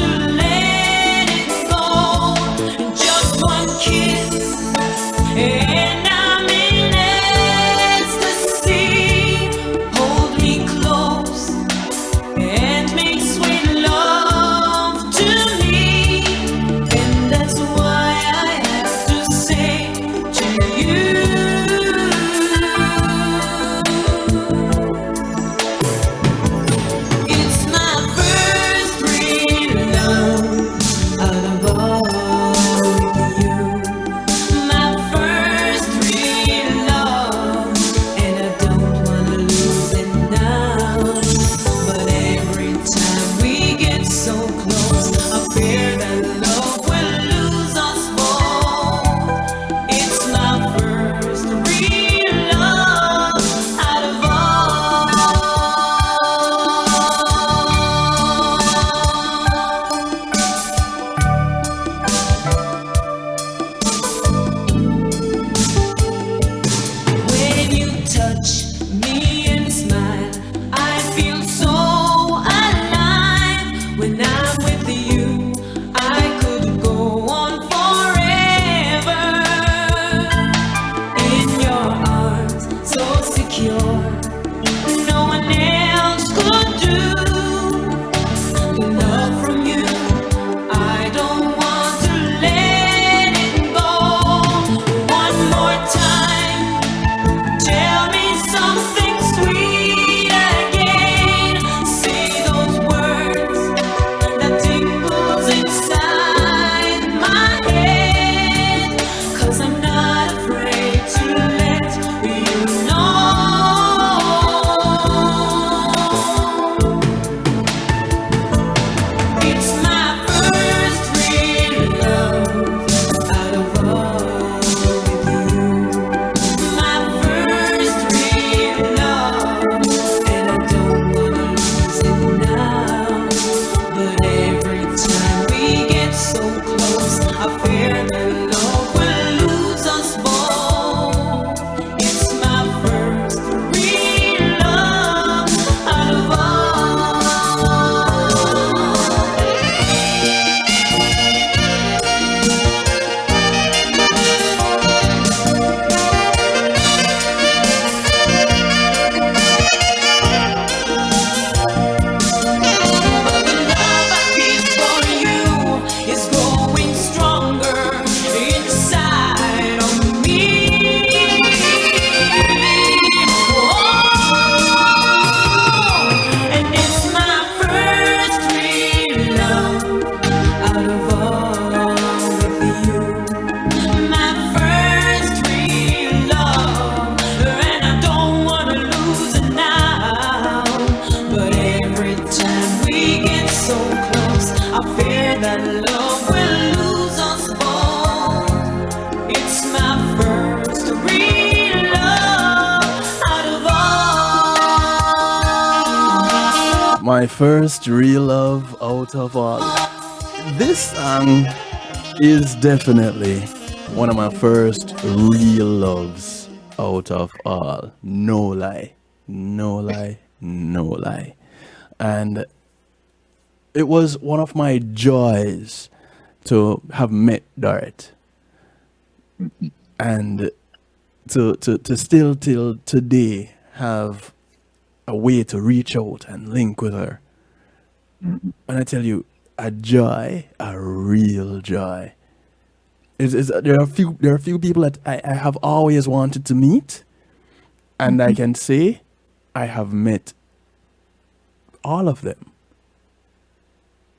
My first real love out of all. This song is definitely one of my first real loves out of all. No lie. No lie. No lie. And it was one of my joys to have met Dorrit. And to still till today have a way to reach out and link with her. And I tell you, a joy, a real joy. There are a few people that I have always wanted to meet, and I can say I have met all of them.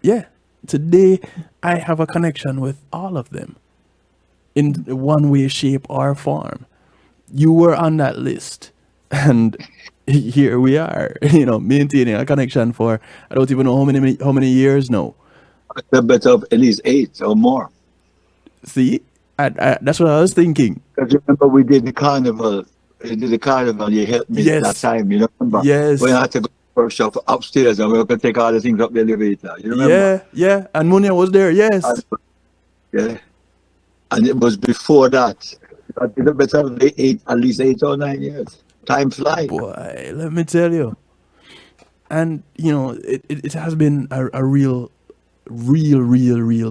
Yeah, today I have a connection with all of them in one way, shape, or form. You were on that list, and here we are, maintaining a connection for I don't even know how many years now. A bit of at least 8 or more. See, that's what I was thinking. Because remember, we did the carnival. You helped me Yes. that time. You remember? Yes. When I had to go to the workshop upstairs and we were going to take all the things up the elevator. You remember? Yeah. And Munya was there. Yes. Yeah. And it was before that. I did a bit of at least 8 or 9 years. Time flies. Boy, let me tell you. And it has been a real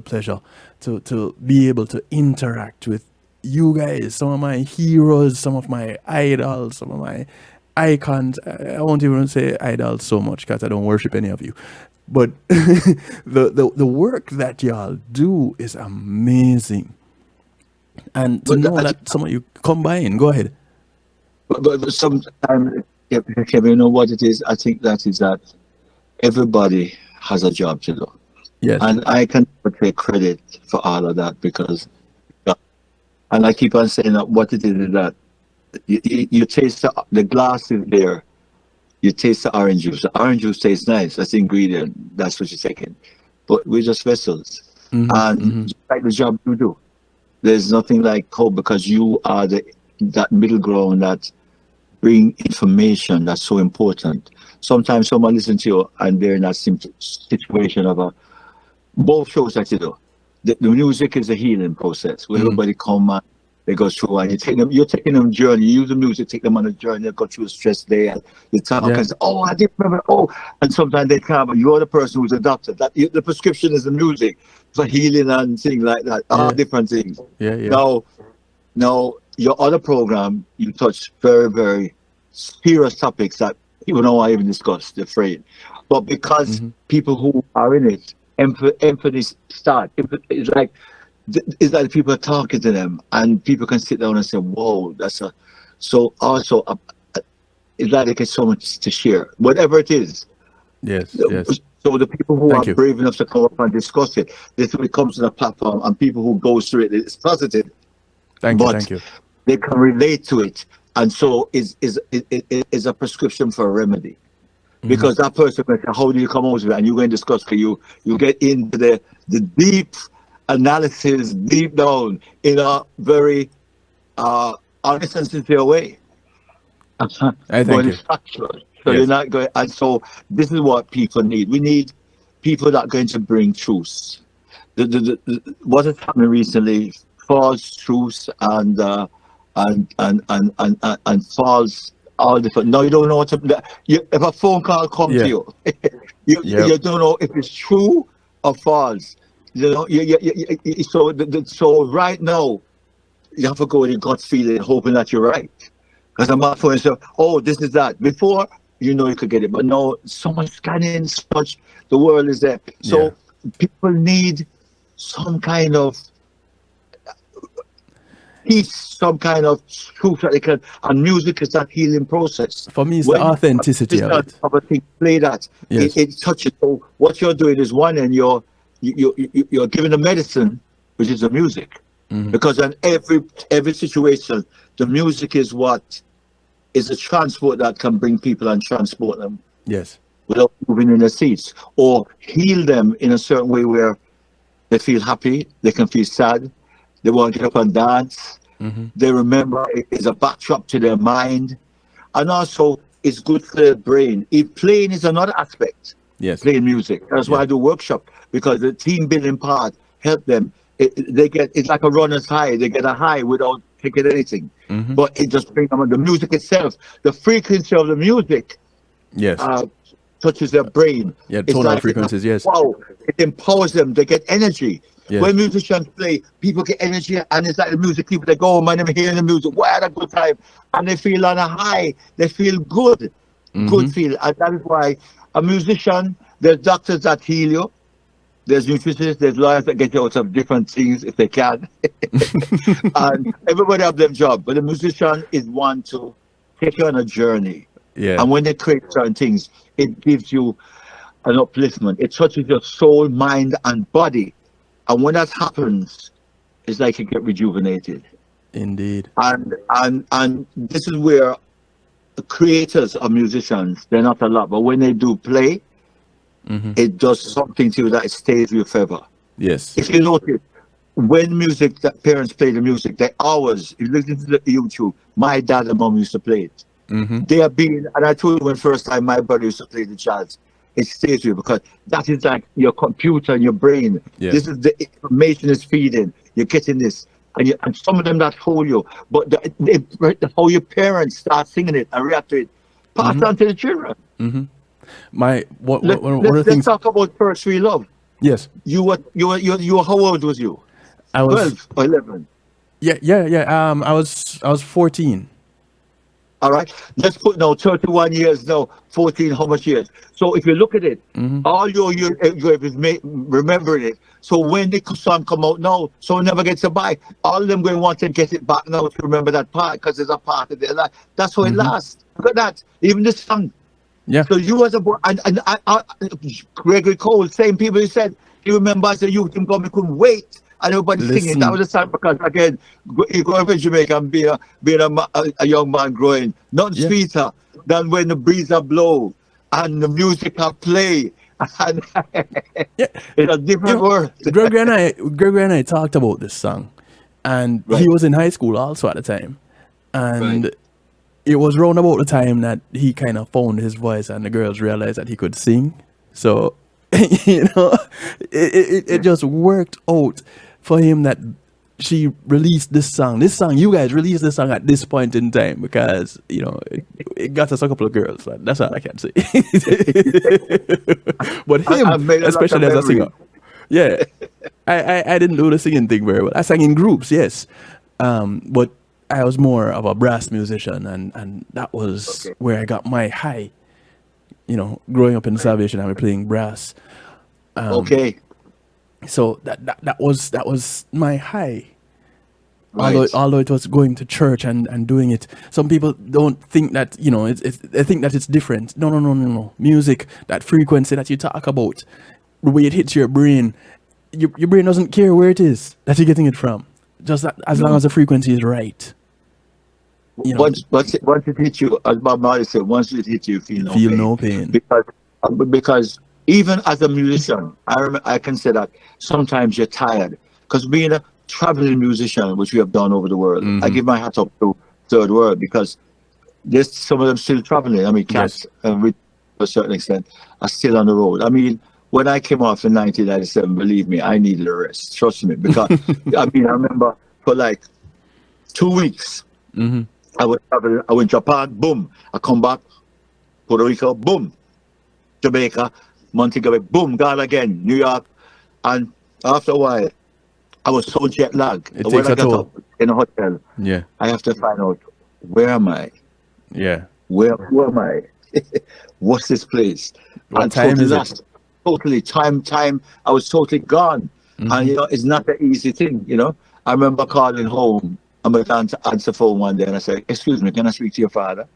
pleasure to be able to interact with you guys, some of my heroes, some of my idols, some of my icons. I won't even say idols so much because I don't worship any of you. But the work that y'all do is amazing. And to know that some of you combine, go ahead. But sometimes, you know what it is? I think that is that everybody has a job to do. Yes. And I can take credit for all of that because, and I keep on saying that what it is that you taste the glass is there, you taste the orange juice. The orange juice tastes nice. That's the ingredient. That's what you're taking. But we're just vessels. Just like the job you do. There's nothing like hope because you are that middle ground that bring information that's so important. Sometimes someone listens to you and they're in that situation of both shows that you do. The music is a healing process where everybody come and they go through and you're taking them journey. You use the music, take them on a journey, they go through a stress day and you talk and say, oh, I didn't remember, and sometimes they come, but you're the person who's a doctor. The prescription is the music for healing and things like that, all different things. Now, your other program, you touch very, very serious topics that people don't want to even discuss, they're afraid. But because people who are in it, empathy start. It's like people are talking to them and people can sit down and say, whoa, so also it's like they get so much to share, whatever it is. Yes. So the people who are brave enough to come up and discuss it, this when it comes to the platform and people who go through it, it's positive. Thank you. They can relate to it. And so is a prescription for a remedy. Because that person will say, how do you come out of it? And you're going to discuss, you get into the deep analysis, deep down, in a very honest and sincere way. I thank you. So you're not going, and so this is what people need. We need people that are going to bring truth. What has happened recently, false truths and false. All different. Now you don't know what to. If a phone call comes to you, you don't know if it's true or false. So right now, you have to go with your gut feeling, hoping that you're right. Because I'm not for so. Oh, this is that. Before you could get it, but no, so much scanning, so much. The world is there. So people need some kind of peace, some kind of truth that they can, and music is that healing process. For me, it's the authenticity of it. Of a thing, play that. Yes. It touches. So what you're doing is one, and you're giving the medicine, which is the music, because in every situation, the music is what is a transport that can bring people and transport them. Yes. Without moving in their seats, or heal them in a certain way where they feel happy, they can feel sad. They want to get up and dance. They remember it is a backdrop to their mind. And also, it's good for their brain. Playing is another aspect. Yes. playing music. That's why I do workshop, because the team building part help them. It's like a runner's high. They get a high without taking anything, but it just brings them on the music itself. The frequency of the music, Yes. touches their brain. Yeah, It's tonal like, frequencies, yes. Wow, it empowers them. They get energy. Yes. When musicians play, people get energy, and it's like the music people, they go home and they're hearing the music. What a good time. And they feel on a high. They feel good. Good feel. And that is why a musician, there's doctors that heal you. There's nutritionists, there's lawyers that get you out of different things if they can. And everybody have their job. But the musician is one to take you on a journey. Yeah. And when they create certain things, it gives you an upliftment. It touches your soul, mind, and body. And when that happens, it's like you get rejuvenated. Indeed. And this is where the creators of musicians, they're not a lot, but when they do play, it does something to you that it stays with you forever. Yes. If you notice, when music, that parents play the music, they always, if you listen to the YouTube, my dad and mom used to play it. They have been, and I told you when first time my brother used to play the jazz, it stays with you because that is like your computer and your brain. Yeah. This is the information is feeding. You're getting this. And some of them that hold you, but how your parents start singing it and react to it, pass on to the children. Let's talk about First We Love. Yes. You were how old was you? I was 12 or 11. Yeah. I was 14. All right. Let's put now 31 years now, 14, how much years? So if you look at it, all your is remembering it. So when the song come out now, so never gets to buy. All of them going to want to get it back now to remember that part because it's a part of their life. That's how it lasts. Look at that. Even this song. Yeah. So you as a boy, and Gregory Cole, same people who said, he remember as a youth, him come, he couldn't wait. And everybody singing. That was the song because, again, you go up in Jamaica and being a young man growing, nothing sweeter than when the breeze blow and the music play. And it's a different word. Gregory and I talked about this song. And he was in high school also at the time. And it was round about the time that he kind of found his voice and the girls realized that he could sing. So, it just worked out for him that she released this song. You guys released this song at this point in time because, it got us a couple of girls. That's all I can say. But him, especially as a singer. Yeah. I didn't do the singing thing very well. I sang in groups, yes. But I was more of a brass musician and that was where I got my high. Growing up in Salvation, I was playing brass. So that was my high. Right. Although it was going to church and doing it, some people don't think that they think that it's different. No. Music, that frequency that you talk about, the way it hits your brain, your brain doesn't care where it is that you're getting it from, just that as long as the frequency is right. Once it hits you, as my mother said, once it hits you, feel no pain. Because even as a musician, I can say that sometimes you're tired. Because being a traveling musician, which we have done over the world, I give my hat up to Third World because there's some of them still traveling. I mean, Cats, to a certain extent, are still on the road. I mean, when I came off in 1997, believe me, I needed a rest. Trust me. Because, I remember for like 2 weeks, I went to Japan, boom. I come back, Puerto Rico, boom. Jamaica, Montego, boom, gone again, New York. And after a while, I was so jet lagged. It takes a toll. In a hotel, I have to find out, where am I? Yeah. Who am I? What's this place? What time is it? Totally, time. I was totally gone. And, it's not an easy thing, I remember calling home. I'm going to answer the phone one day and I said, excuse me, can I speak to your father?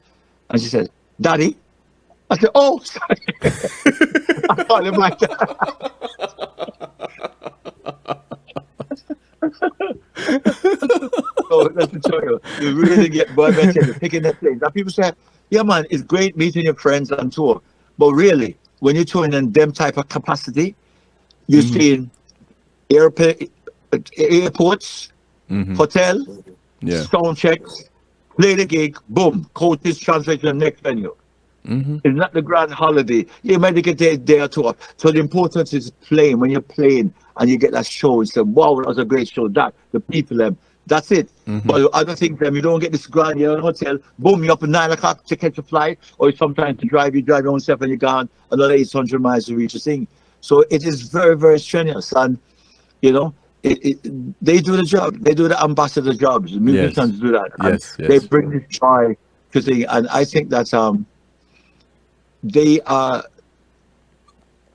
And she said, Daddy? I said, oh, sorry. I called him like that. So let me tell you, you really get boy better picking that place. Now people say, yeah man, it's great meeting your friends on tour. But really, when you're touring in them type of capacity, you're seeing airports, hotel, sound checks, play the gig, boom, coaches translate to the next venue. It's not the grand holiday. You might get a day or two off. So the importance is playing. When you're playing and you get that show and say, wow, that was a great show. That, the people, that's it. But other things, you don't get this grand, you're in a hotel, boom, you're up at 9 o'clock to catch a flight, or sometimes to you drive your own self and you're gone another 800 miles to reach a thing. So it is very, very strenuous. And, they do the job. They do the ambassador jobs. The musicians do that. And they bring this joy to things. And I think that they are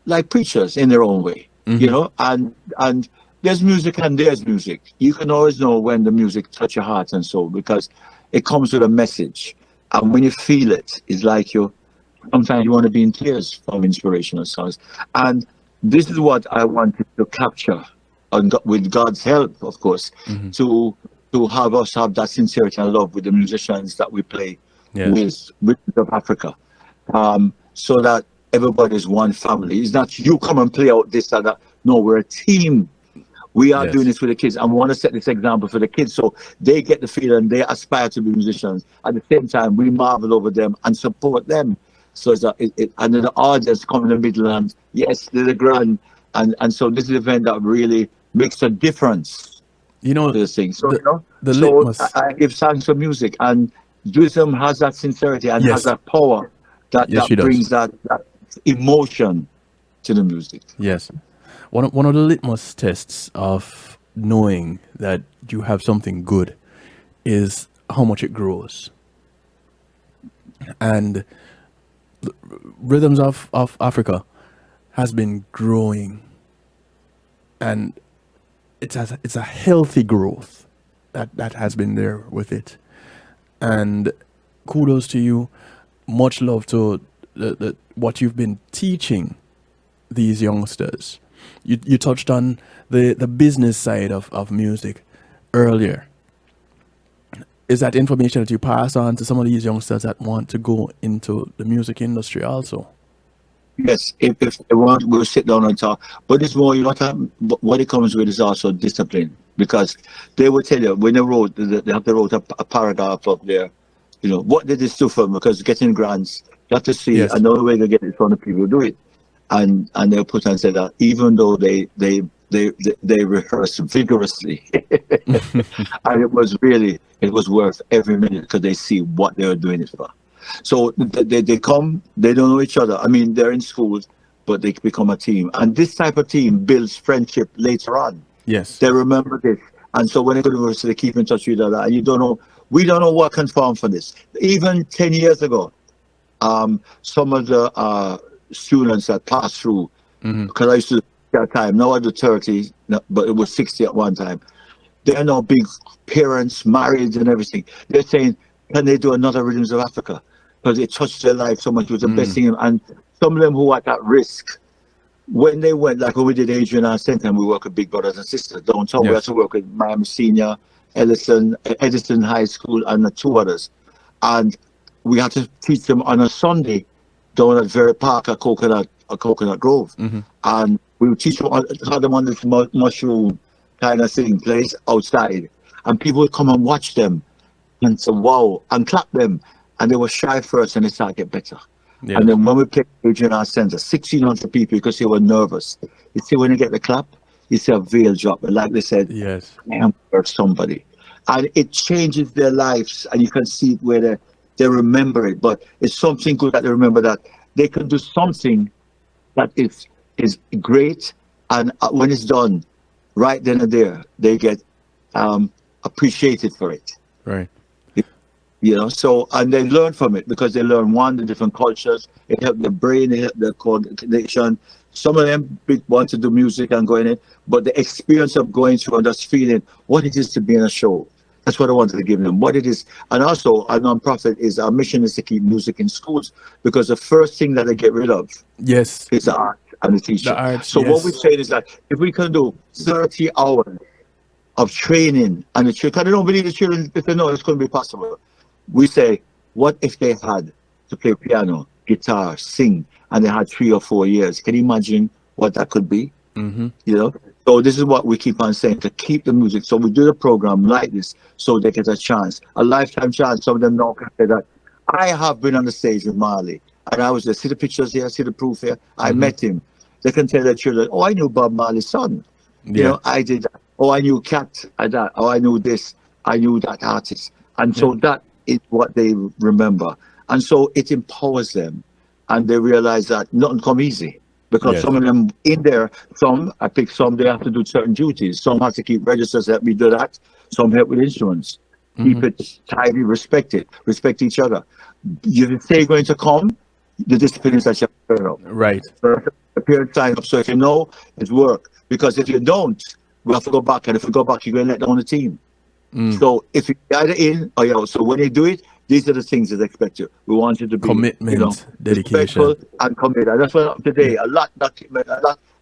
like preachers in their own way, and there's music and there's music. You can always know when the music touch your heart and soul because it comes with a message. And when you feel it, it's like sometimes you want to be in tears from inspirational songs. And this is what I wanted to capture, with God's help, of course, to have us have that sincerity and love with the musicians that we play with of Africa. So that everybody's one family. It's not you come and play out this or that. No, we're a team. We are doing this for the kids, and we want to set this example for the kids so they get the feeling they aspire to be musicians. At the same time, we marvel over them and support them. So it's and then the audience come in the middle, and yes, they're the grand, and so this is an event that really makes a difference. To this thing. So I give thanks for music, and Judaism has that sincerity and has that power. That brings that emotion to the music. Yes. One of the litmus tests of knowing that you have something good is how much it grows. And Rhythms of Africa has been growing. And it's a healthy growth that has been there with it. And kudos to you. Much love to what you've been teaching these youngsters. You touched on the business side of music earlier. Is that information that you pass on to some of these youngsters that want to go into the music industry also? Yes, if they want, we'll sit down and talk. But it's more, what it comes with is also discipline. Because they will tell you, when they wrote, they have to write a paragraph up there. What did this do for them? Because getting grants, you have to see another way to get it in front of people who do it. And they'll put and say that even though they rehearse vigorously, and it was worth every minute because they see what they were doing it for. So they come, they don't know each other. I mean, they're in schools, but they become a team. And this type of team builds friendship later on. Yes. They remember this. And so when they go to university, they keep in touch with each other. And we don't know what can form for this. Even 10 years ago, some of the students that passed through, because I used to at that time, now I do 30, but it was 60 at one time. They're now big parents, married and everything. They're saying, can they do another Rhythms of Africa? Because it touched their life so much. It was the best thing. And some of them who were at that risk, when they went, like when we did Adrian and Center, we work with big brothers and sisters downtown. We had to work with Miami Senior, Edison High School, and 2 others. And we had to teach them on a Sunday down at Very Park at Coconut Grove. And we would teach them, had them on this mushroom kind of thing place outside. And people would come and watch them and say, wow, and clap them. And they were shy first and they started to get better. Yeah. And then when we played Adrian Art Center, 1,600 people, because they were nervous. You see, when you get the clap, you see a veil drop. And like they said, I am for somebody. And it changes their lives. And you can see it where they remember it. But it's something good that they remember, that they can do something that is great. And when it's done, right then and there, they get appreciated for it. Right. So, and they learn from it because they learn, the different cultures. It helped their brain, it helped their coordination. Some of them want to do music and go in it, but the experience of going through and just feeling what it is to be in a show, that's what I wanted to give them, what it is. And also, our nonprofit our mission is to keep music in schools, because the first thing that they get rid of is the art and the teacher. What we say is that if we can do 30 hours of training, and the children, I don't believe the children, if they know it's going to be possible. We say, what if they had to play piano, guitar, sing, and they had 3 or 4 years? Can you imagine what that could be? So this is what we keep on saying, to keep the music. So we do the program like this so they get a chance, a lifetime chance. Some of them now can say that I have been on the stage with Marley. and I was there. See the pictures here, see the proof here. I met him. They can tell their children, oh, I knew Bob Marley's son. You know, I did that. Oh, I knew Cat. I that. Oh, I knew this. I knew that artist. And so that is what they remember. And so it empowers them. And they realize that nothing come easy. Because some of them in there, I pick some, they have to do certain duties. Some have to keep registers, help me do that. Some help with instruments. Keep it tidy, respect each other. You say you're going to come, the discipline is that you have to turn up. Right. So appear and sign up. So if you know, it's work. Because if you don't, we have to go back. And if we go back, you're going to let down the team. So if you either in or out. So when you do it, these are the things that expect you. We want you to be commitment, dedication, respectful and committed. And that's what today a lot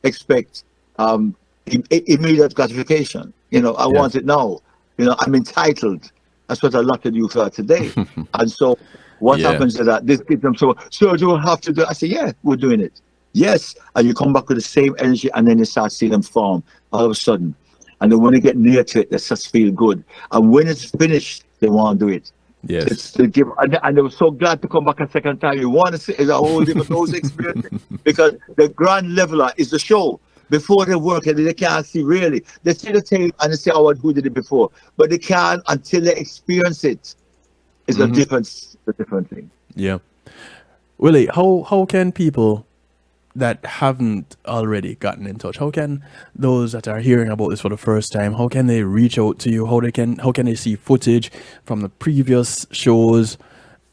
expect immediate gratification. I want it now. I'm entitled. That's what a lot of youth are today. And so what happens is that this gives them so do we have to do? I say, yeah, we're doing it. Yes, and you come back with the same energy, and then you start seeing them form all of a sudden. And then when they get near to it, they just feel good. And when it's finished, they want to do it. Yes. And they were so glad to come back a second time. You want to see a whole different those experience because the grand leveler is the show. Before they work and they can't see really. They see the tape and they say, oh, who did it before? But they can't until they experience it. It's a different thing. Yeah. Willie, how can people that haven't already gotten in touch, how can those that are hearing about this for the first time, how can they reach out to you? How can they see footage from the previous shows?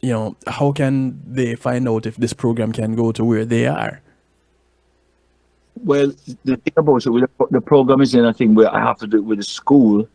How can they find out if this program can go to where they are? Well, the thing about it, the program is in a thing where I have to do it with the school.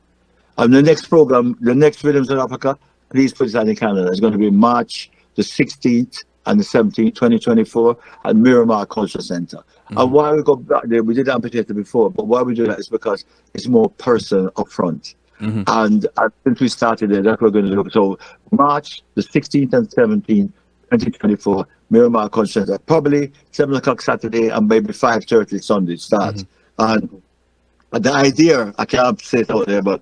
And the next program, the next Rhythms of Africa, please put it on the calendar. It's going to be March the 16th and the 17th, 2024 at Miramar Cultural Center. And why we go back there, we did Amphitheater before, but why we do that is because it's more personal up front. And since we started there, that's what we're going to do. So March the 16th and 17th, 2024, Miramar Cultural Center, probably 7 o'clock Saturday and maybe 5:30 Sunday start. And the idea, I can't say it out there, but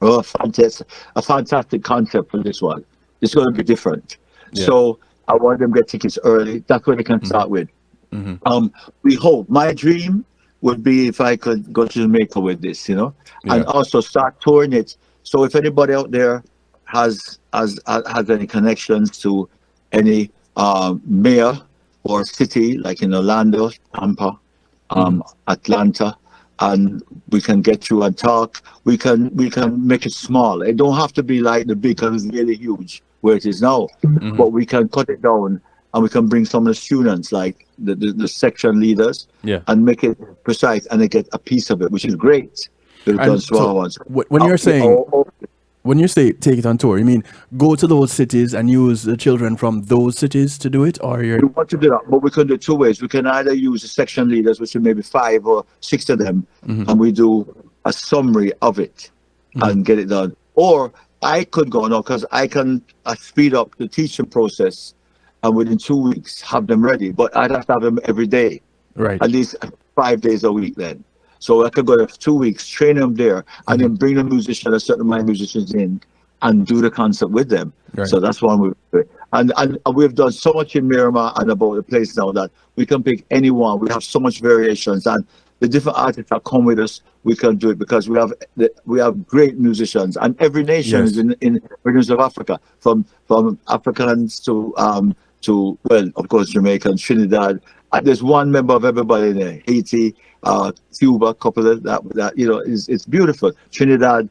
a fantastic concept for this one. It's going to be different. So I want them to get tickets early. That's what they can start with. We hope. My dream would be if I could go to Jamaica with this, and also start touring it. So if anybody out there has any connections to any mayor or city, like in Orlando, Tampa, Atlanta, and we can get through and talk, we can make it small. It don't have to be like the big, because it's really huge where it is now, but we can cut it down and we can bring some of the students, like the section leaders, and make it precise, and they get a piece of it, which is great. When you say take it on tour, you mean go to those cities and use the children from those cities to do it, or we want to do that, but we can do it two ways. We can either use the section leaders, which is maybe 5 or 6 of them, and we do a summary of it and get it done. Or I could go now, because I can speed up the teaching process, and within 2 weeks have them ready. But I'd have to have them every day, right? At least 5 days a week then. So I could go there for 2 weeks, train them there, and then bring the musician, a certain amount of musicians in, and do the concert with them. Right. So that's one way. And we've done so much in Miramar and about the place now that we can pick anyone. We have so much variations, and the different artists that come with us, we can do it because we have great musicians, and every nation is in Rhythms of Africa, from Africans to well, of course, Jamaican, Trinidad. There's one member of everybody in there. Haiti, Cuba, couple of that it's beautiful. Trinidad,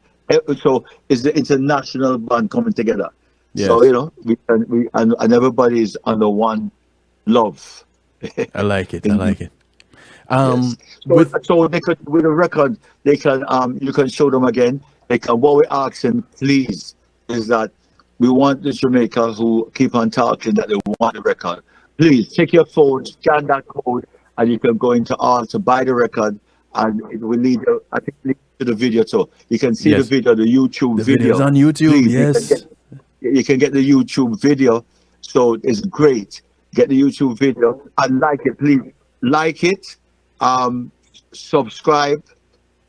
so it's the international band coming together. Yes. So and everybody is under one love. I like it. Yes. So they could, with a record, they can you can show them again. They can. What we're asking, please, is that we want the Jamaica who keep on talking that they want the record. Please take your phone, scan that code, and you can go into all to buy the record, and it will lead you, I think, lead to the video too. You can see the video, the YouTube video. Video's on YouTube, please, yes. You can get the YouTube video, so it's great. Get the YouTube video and like it, please. Like it, subscribe,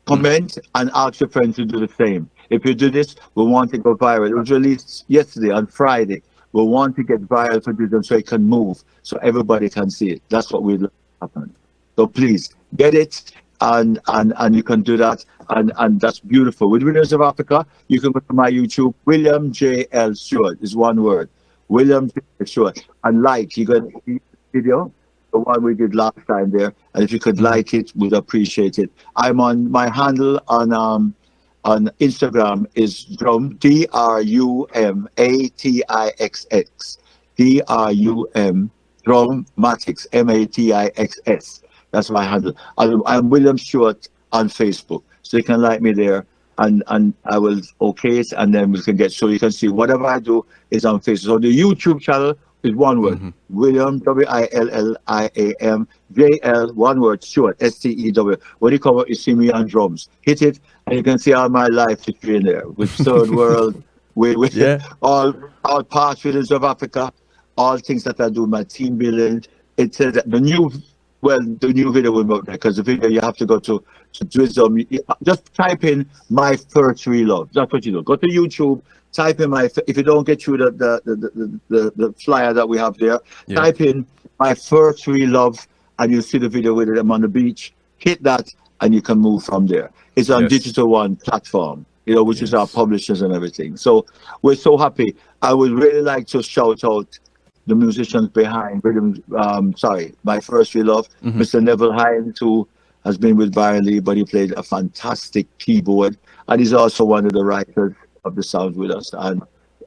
comment, and ask your friends to do the same. If you do this, we want it to go viral. It was released yesterday on Friday. We want to get viral for them so it can move, so everybody can see it. That's what we'd like to happen. So please get it, and you can do that, and that's beautiful. With Winners of Africa, you can go to my YouTube, William J.L. Stewart, is one word, William J.L. Stewart, and you can see the video, the one we did last time there, and if you could like it, we'd appreciate it. I'm on my handle on Instagram is Drum, DRUMATIXX, DRUM Drummatics, MATIXS. That's my handle. I'm William Stewart on Facebook, so you can like me there, and I will okay it, and then we can get, so you can see whatever I do is on Facebook. So the YouTube channel is one word, William, WILLIAM JL, one word, Stewart, STEW. When you come up, you see me on drums. Hit it, and you can see all my life history in there with Third World, with all past videos of Africa, all things that I do, my team building. It says that the new video will be up there, because the video you have to go to Drizzle. Just type in My First Real Love. That's what you do. Go to YouTube, type in if you don't get through the flyer that we have there, type in My First Real Love, and you'll see the video with them on the beach. Hit that, and you can move from there. It's on Digital One platform, which is our publishers and everything. So we're so happy. I would really like to shout out the musicians behind My First Real Love. Mr. Neville Hines, who has been with Byron Lee, but he played a fantastic keyboard, and he's also one of the writers of the sound with us. And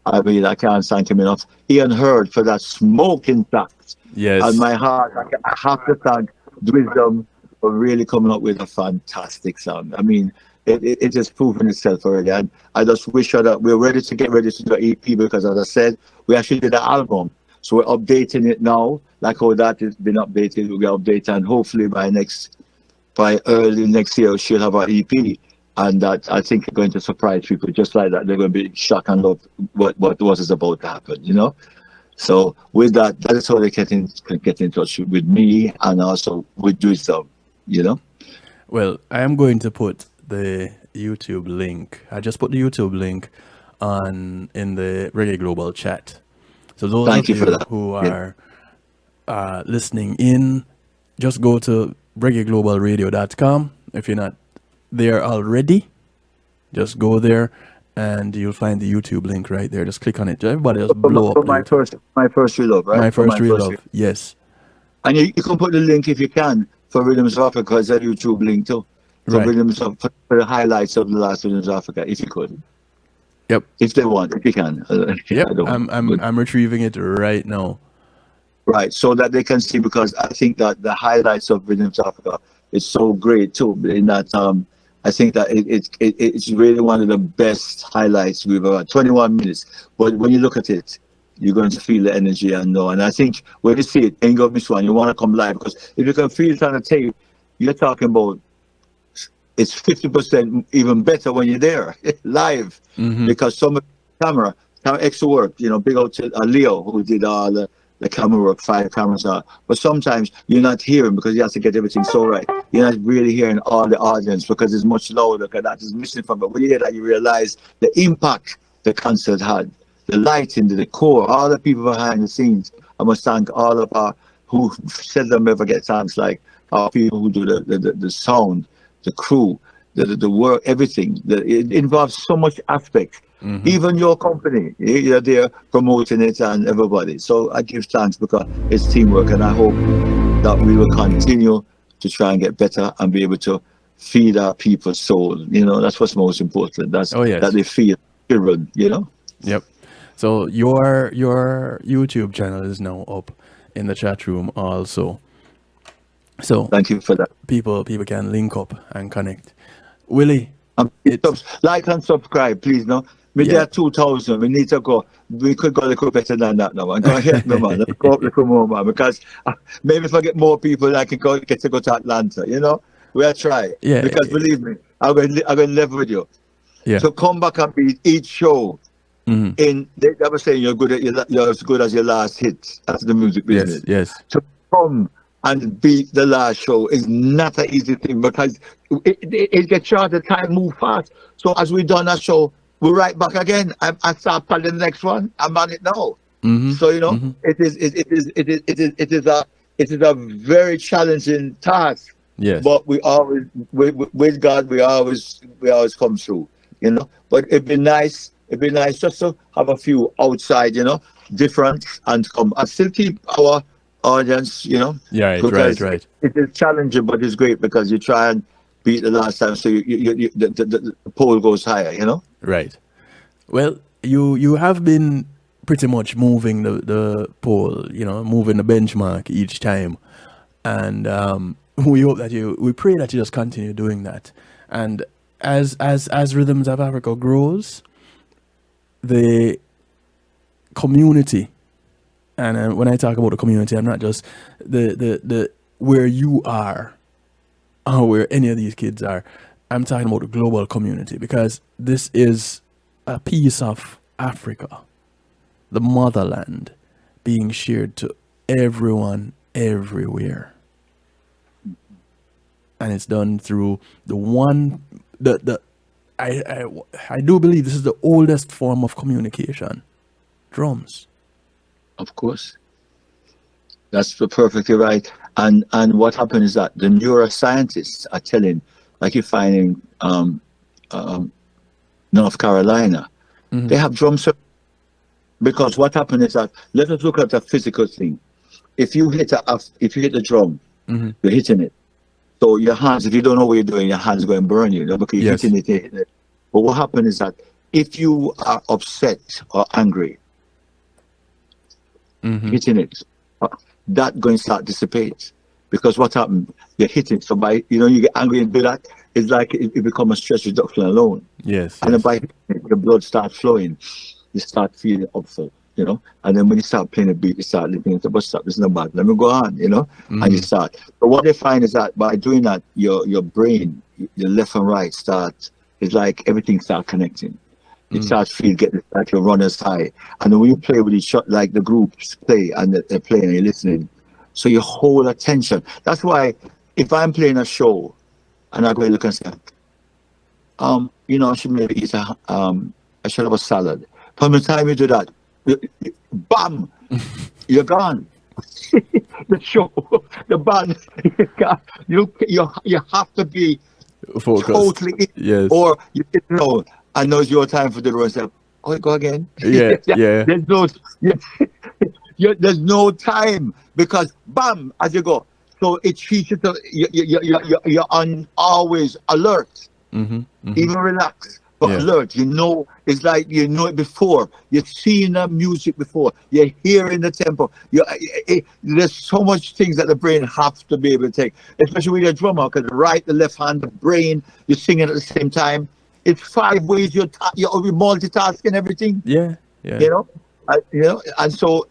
I mean, I can't thank him enough. Ian Hurd for that smoking sax. Yes. And my heart, I have to thank Wisdom for really coming up with a fantastic sound. I mean, it has proven itself already. And I just wish that we're ready to get ready to do an EP, because as I said, we actually did an album. So we're updating it now, like how that has been updated. We'll update, and hopefully by early next year, she'll have our EP, and that I think is going to surprise people. Just like that, they're going to be shocked and love what is about to happen. So with that is how they can get in touch with me, and also with Wisdom. Well, I am going to put the YouTube link. I just put the YouTube link in the Reggae Global chat. So those of you who are listening in, just go to reggaeglobalradio.com. If you're not there already, just go there and you'll find the YouTube link right there. Just click on it. Everybody just blow up. My first real love, right? My first real love, yes. And you can put the link, if you can, for Rhythms of Africa. It's a YouTube link too. For for the highlights of the last Rhythms of Africa, if you could. Yep. If they want, if you can. Yep. I'm retrieving it right now. Right, so that they can see, because I think that the highlights of Rhythms of Africa is so great too. In that I think that it's really one of the best highlights we've ever had. 21 minutes. But when you look at it, you're going to feel the energy and know. And I think when you see it, ain't gonna miss one. You want to come live, because if you can feel it on the tape, you're talking about it's 50% even better when you're there live, because some of the camera extra work. Big out to Leo, who did all the camera work, 5 cameras out. But sometimes you're not hearing, because you have to get everything so right. You're not really hearing all the audience, because it's much louder, because that is missing from it. When you hear that, you realize the impact the concert had, the lighting, the decor, all the people behind the scenes. I must thank all of our who seldom ever get thanks, like our people who do the sound, the crew, the work, everything. It involves so much aspect. Even your company, you're there promoting it, and everybody. So I give thanks, because it's teamwork, and I hope that we will continue to try and get better and be able to feed our people's soul. That's what's most important. That's that they feel children. Yep. So your YouTube channel is now up in the chat room also. So thank you for that. People can link up and connect. Willie, like and subscribe, please. No, there are 2,000. We need to go. We could go a little better than that now. And go ahead, no man. Let's go up a little more, man. Because maybe if I get more people, I can get to go to Atlanta. We'll try. Yeah. Because believe me, I'm going to live with you. Yeah. So come back and beat each show. They were saying you're as good as your last hit. That's the music business. Yes. So come and beat the last show is not an easy thing, because it gets short, the time move fast. So as we done a show, we're right back again. I start planning the next one. I'm on it now. So it is a very challenging task. Yes. But we always with God we always come through. But it'd be nice just to have a few outside, different, and come and still keep our audience, Yeah, because right. it is challenging, but it's great because you try and beat the last time, so the pole goes higher. Right. Well, you have been pretty much moving the pole, moving the benchmark each time, and we pray that you just continue doing that. And as Rhythms of Africa grows, the community, and when I talk about the community, I'm not just the where you are or where any of these kids are. I'm talking about the global community, because this is a piece of Africa, the motherland, being shared to everyone everywhere. And it's done through I do believe this is the oldest form of communication, drums. Of course, that's perfectly right. And what happened is that the neuroscientists are telling, like you find in North Carolina, they have drums. Because what happened is that, let us look at a physical thing. If you hit the drum, you're hitting it. So your hands, if you don't know what you're doing, your hands are going to burn you, because you're hitting it. But what happened is that if you are upset or angry, hitting it, that going to start dissipate. Because what happened, you're hitting. So by, you get angry and do that, it's like it becomes a stress reduction alone. Yes. And then by hitting it, your blood starts flowing. You start feeling upset, and then when you start playing a beat, you start looking at the bus stop. It's not bad. Let me go on, and you start. But what they find is that by doing that, your brain, your left and right it's like everything starts connecting. You start getting like your runner's high. And then when you play with each other, like the groups play and they're playing and you're listening, so your whole attention. That's why if I'm playing a show and I go look and say, I should maybe eat I should have a salad. From the time you do that, bam, you're gone. The show, the band, you have to be focused. Totally, or I know it's your time for the rest. Oh, go again. Yeah. There's no time, because bam, as you go. So it teaches you're always alert, even relaxed. But alert, it's like it before. You're seeing the music before. You're hearing the tempo. There's so much things that the brain has to be able to take, especially with your drummer, because the right, the left hand, the brain, you're singing at the same time. It's 5 ways you're multitasking everything. Yeah. And so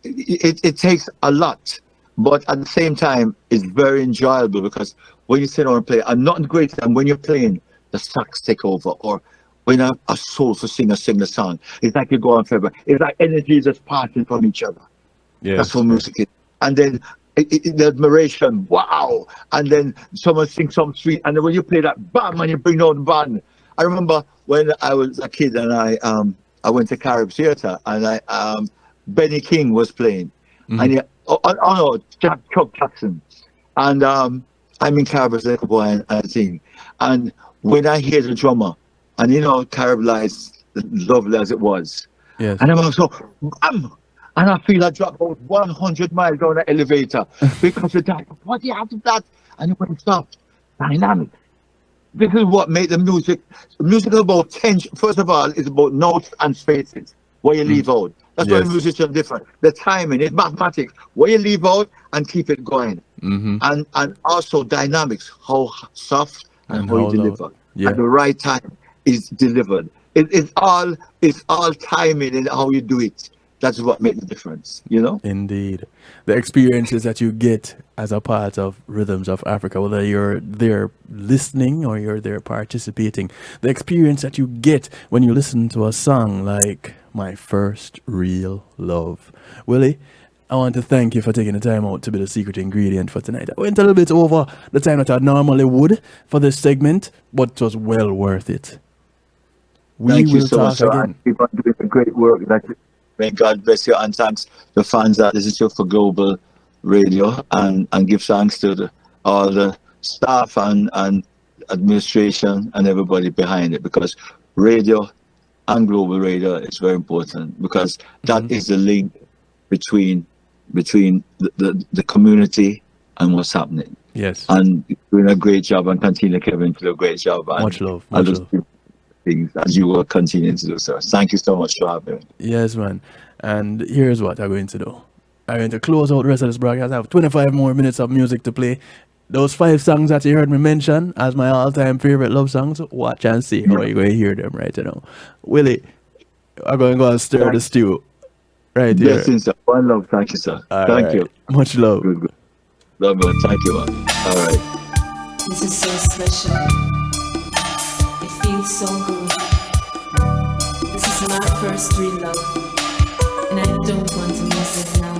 it takes a lot. But at the same time, it's very enjoyable, because when you sit down and play, and nothing greater than when you're playing, the sax take over, or when a soulful singer sing the song, it's like you go on forever. It's like energy is just passing from each other. Yes. That's what music is. And then the admiration, wow! And then someone sings something sweet, and then when you play that, bam, and you bring out the band. I remember when I was a kid and I went to Carib Theatre, and Benny King was playing, and Chuck Jackson, and I'm in Carib as a little boy and I sing, and when I hear the drummer, and Carib Lights, lovely as it was, and I'm so, bam, and I feel I drop about 100 miles down the elevator, because of that. What do you have to that? And when it stops, dynamic. This is what made the music. The music is about tension. First of all, it's about notes and spaces, where you leave out. That's why the musicians are different. The timing, it's mathematics, where you leave out and keep it going. And also dynamics, how soft and how you deliver. At the right time is delivered. It's all timing and how you do it. That's what makes the difference, Indeed. The experiences that you get as a part of Rhythms of Africa, whether you're there listening or you're there participating, the experience that you get when you listen to a song like My First Real Love. Willie, I want to thank you for taking the time out to be the secret ingredient for tonight. I went a little bit over the time that I normally would for this segment, but it was well worth it. Thank you so much, sir. Keep on doing the great work May God bless you, and thanks to fans that listen to you for Global Radio, and give thanks to all the staff and administration and everybody behind it, because radio and Global Radio is very important, because that is the link between the community and what's happening. Yes. And you're doing a great job, and continue, Kevin, to do a great job. And much love. Much love. Things as you will continue to do so. Thank you so much for having me. Yes, man. And here's what I'm going to do. I'm going to close out the rest of this broadcast. I have 25 more minutes of music to play. Those 5 songs that you heard me mention as my all-time favorite love songs, watch and see how you're going to hear them right now. Willie, I'm going to go and stir the stew right here. Blessings, sir. One love. Thank you, sir. Thank you. Much love. Good. Love you. Thank you, man. All right. This is so special. It feels so good. This is my first real love, and I don't want to miss it now.